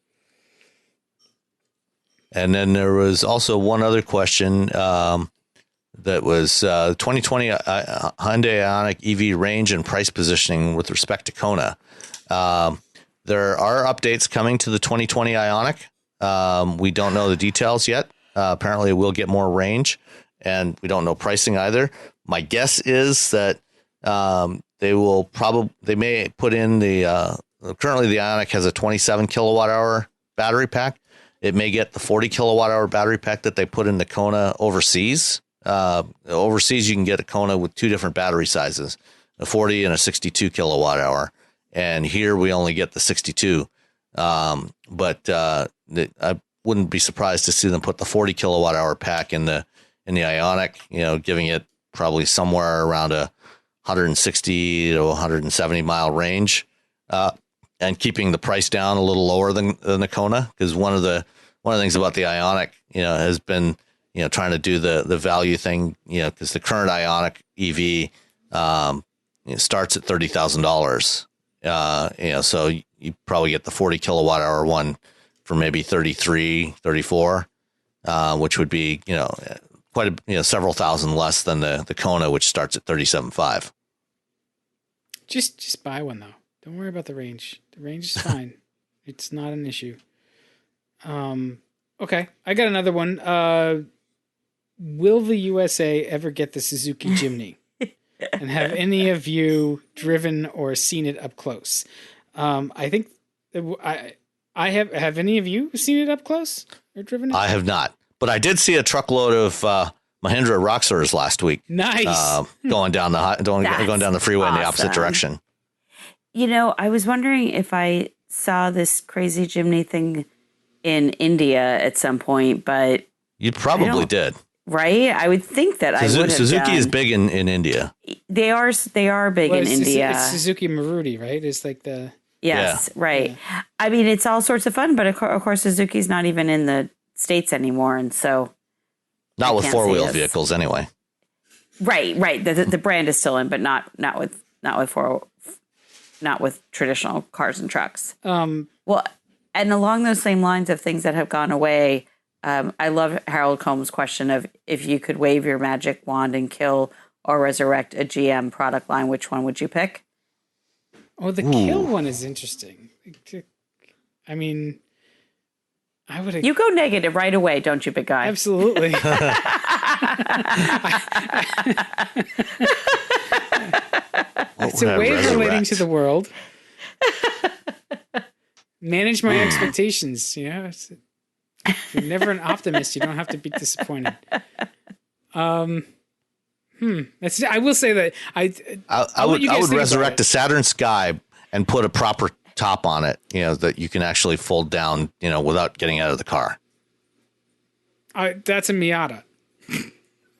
And then there was also one other question that was 2020 Hyundai Ioniq EV range and price positioning with respect to Kona. There are updates coming to the 2020 Ioniq. We don't know the details yet. Apparently, we'll get more range, and we don't know pricing either. My guess is that they may put in currently the Ioniq has a 27 kilowatt hour battery pack. It may get the 40 kilowatt hour battery pack that they put in the Kona overseas. Overseas, you can get a Kona with two different battery sizes, a 40 and a 62 kilowatt hour. And here we only get the 62. But I wouldn't be surprised to see them put the 40 kilowatt hour pack in the Ioniq, giving it probably somewhere around a 160 to 170 mile range, and keeping the price down a little lower than the Kona. Because one of the things about the Ioniq, has been, trying to do the value thing, because the current Ioniq EV, starts at $30,000. So you probably get the 40 kilowatt hour one for maybe 33, 34, which would be, quite several thousand less than the Kona, which starts at 37.5. Just buy one though. Don't worry about the range. The range is fine. It's not an issue. Okay, I got another one. Will the USA ever get the Suzuki Jimny? And have any of you driven or seen it up close? I think I have any of you seen it up close or driven it? I have not, But I did see a truckload of Mahindra Roxors last week. Nice. Going down the freeway in the opposite direction. I was wondering if I saw this crazy Jimny thing in India at some point, but You probably did. Right? I would think that I would have Suzuki is big in India. They are big in India. It's Suzuki Maruti, right? It's like the... Yes, right. Yeah. I mean, it's all sorts of fun, but of course, Suzuki's not even in the States anymore, and so... Not with four-wheel vehicles, anyway. Right. The brand is still in, but not with traditional cars and trucks. Well, and along those same lines of things that have gone away, I love Harold Combs' question of if you could wave your magic wand and kill or resurrect a GM product line, which one would you pick? Oh, the kill one is interesting. I mean, I would. You go negative right away, don't you, big guy? Absolutely. It's a way of relating to the world. Manage my expectations. If you're never an optimist, you don't have to be disappointed. I will say that I would resurrect a Saturn Sky and put a proper top on it, that you can actually fold down, without getting out of the car. That's a Miata.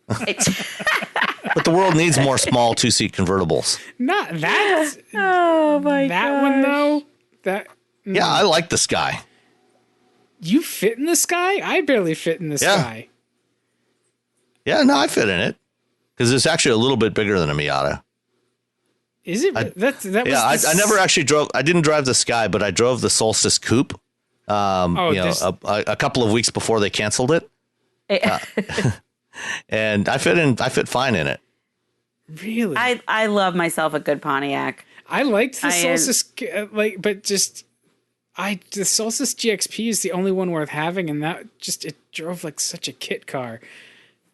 But the world needs more small 2-seat convertibles. Not that. Oh my god. That one though. Yeah, I like the Sky. You fit in the Sky? I barely fit in the Sky. Yeah, no, I fit in it because it's actually a little bit bigger than a Miata. Is it? I never actually drove. I didn't drive the Sky, but I drove the Solstice Coupe. A couple of weeks before they canceled it. And I fit fine in it. Really? I love myself a good Pontiac. I liked the Solstice, the Solstice GXP is the only one worth having, and it drove like such a kit car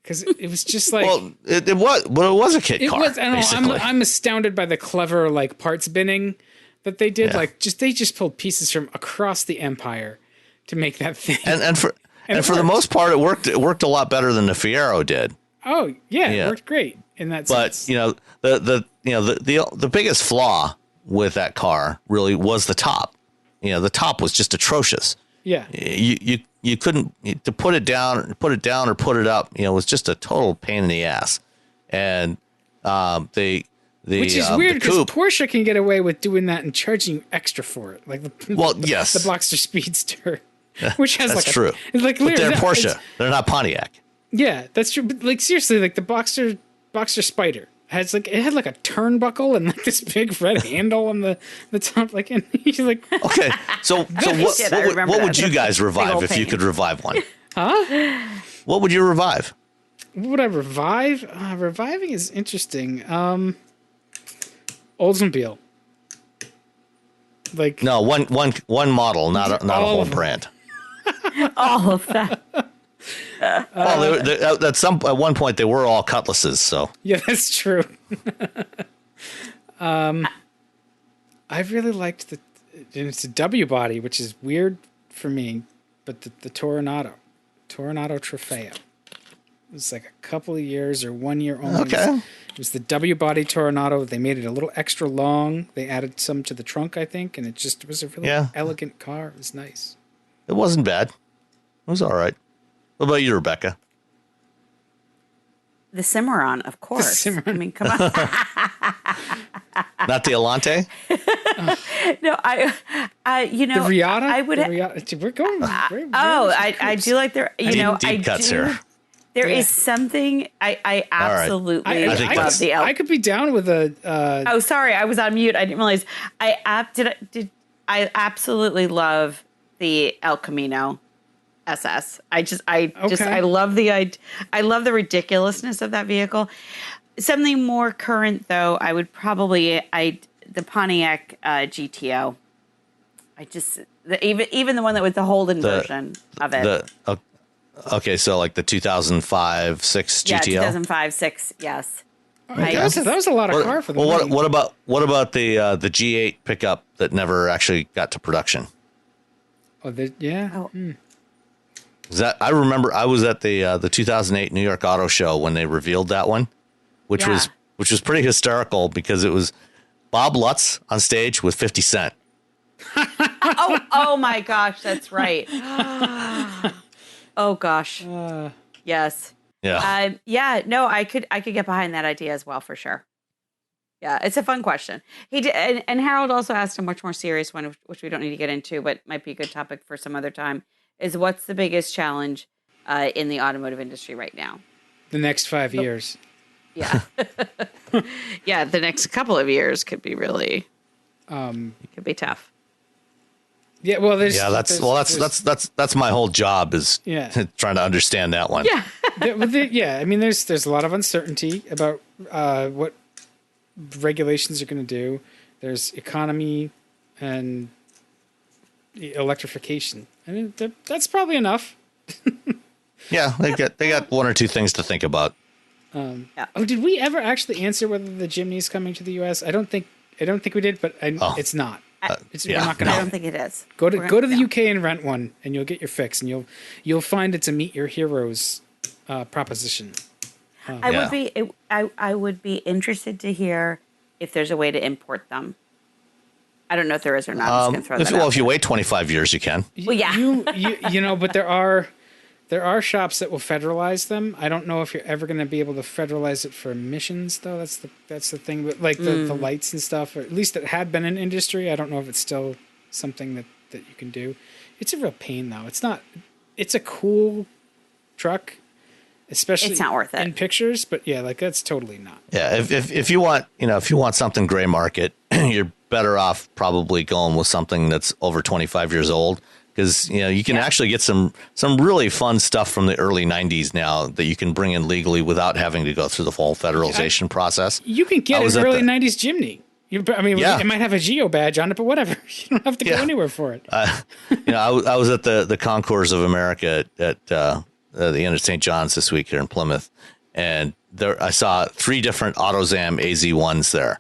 because it was just like it was a kit car. I'm astounded by the clever parts binning that they did. Yeah. They just pulled pieces from across the empire to make that thing. And for the most part, it worked. It worked a lot better than the Fiero did. Oh yeah, it worked great in that sense. But the biggest flaw with that car really was the top. The top was just atrocious. Yeah, you couldn't to put it down or put it up. It was just a total pain in the ass. And which is weird because Porsche can get away with doing that and charging you extra for it, the Boxster Speedster. Which has that's true. But they're Porsche. They're not Pontiac. Yeah, that's true. But seriously, the Boxster Spider has it had a turnbuckle and this big red handle on the top. And he's okay. So what would you guys revive if you could revive one? Huh? What would you revive? What would I revive? Reviving is interesting. Oldsmobile. No, one model, not a whole brand. All of that. At one point they were all Cutlasses. So yeah, that's true. I really liked it's a W body, which is weird for me, but the Toronado Trofeo. It was a couple of years or 1 year only. Okay. It was the W body Toronado. They made it a little extra long. They added some to the trunk, I think, and it was a really elegant car. It was nice. It wasn't bad. It was all right. What about you, Rebecca? The Cimarron, of course. I mean, come on. Not the Alante? No, the Riata? We're going. I do like the. Deep cuts here. There is something I absolutely love the El. I could be down with a. Oh, sorry, I was on mute. I didn't realize. I absolutely love the El Camino SS. I love the ridiculousness of that vehicle. Something more current though, I would probably the Pontiac GTO. Even the one that was the Holden version of it. Okay, so the 2005 6 GTO. Yeah, 2005 6. Yes. Okay. That was a lot of car for the money. What about the G8 pickup that never actually got to production? Oh, yeah. Oh. I remember I was at the 2008 New York Auto Show when they revealed that one, which was pretty hysterical because it was Bob Lutz on stage with 50 Cent. oh my gosh, that's right. Oh gosh. Yes. Yeah. No, I could get behind that idea as well for sure. Yeah, it's a fun question. He did, and Harold also asked a much more serious one, which we don't need to get into, but might be a good topic for some other time. Is what's the biggest challenge in the automotive industry right now? The next 5 years. Yeah, yeah. The next couple of years could be really, could be tough. Yeah, well, that's my whole job is trying to understand that one. Yeah, I mean, there's a lot of uncertainty about what regulations are going to do. There's economy and electrification. I mean, that's probably enough. Yeah, they got one or two things to think about. Oh, did we ever actually answer whether the Jimny is coming to the U.S.? I don't think we did, but it's not. We're not going. I don't think it is. Go to the UK and rent one, and you'll get your fix, and you'll find it's a meet your heroes proposition. I would be interested to hear if there's a way to import them. I don't know if there is or not. I'm just gonna throw that out if you wait 25 years, you can. Well, yeah. You know, but there are shops that will federalize them. I don't know if you're ever going to be able to federalize it for emissions, though. That's the thing. But like the lights and stuff, or at least it had been an industry. I don't know if it's still something that you can do. It's a real pain, though. It's not. It's a cool truck. Especially it's not worth it in pictures, but yeah, like that's totally not. Yeah, if you want something gray market, you're better off probably going with something that's over 25 years old because you can actually get some really fun stuff from the early 90s now that you can bring in legally without having to go through the full federalization process. You can get an early 90s Jimny. It might have a Geo badge on it, but whatever. You don't have to go anywhere for it. I was at the Concours of America at the end of St. John's this week here in Plymouth, and there I saw 3 different AutoZam AZ1s there.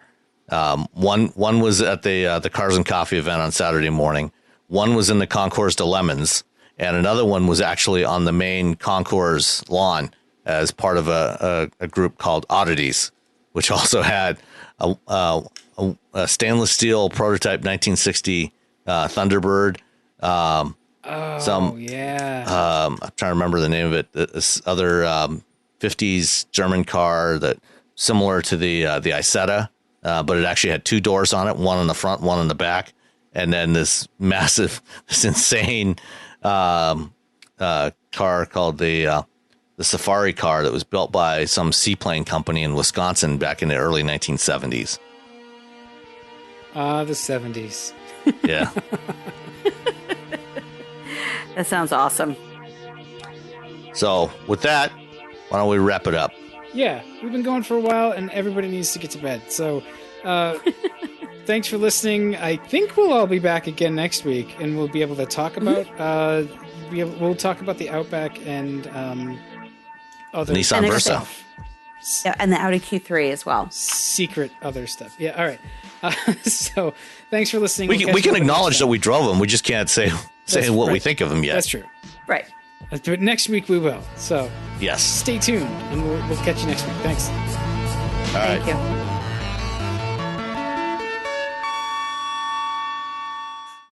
One was at the Cars and Coffee event on Saturday morning. One was in the Concours de Lemons, and another one was actually on the main Concours lawn as part of a group called Oddities, which also had a stainless steel prototype 1960 Thunderbird. I'm trying to remember the name of it. This other 50s German car that similar to the Isetta, but it actually had 2 doors on it, one on the front, one on the back, and then this insane car called the Safari car that was built by some seaplane company in Wisconsin back in the early 1970s. The 70s. Yeah. That sounds awesome. So with that, why don't we wrap it up? Yeah, we've been going for a while, and everybody needs to get to bed. So thanks for listening. I think we'll all be back again next week, and we'll be able to talk about we'll talk about the Outback and other Nissan Versa. Stuff. Yeah, and the Audi Q3 as well. Secret other stuff. Yeah, all right. So thanks for listening. We can acknowledge that we drove them. We just can't say what we think of them yet. That's true. Right. But next week we will. So yes, stay tuned, and we'll catch you next week. Thanks. All right. Thank you.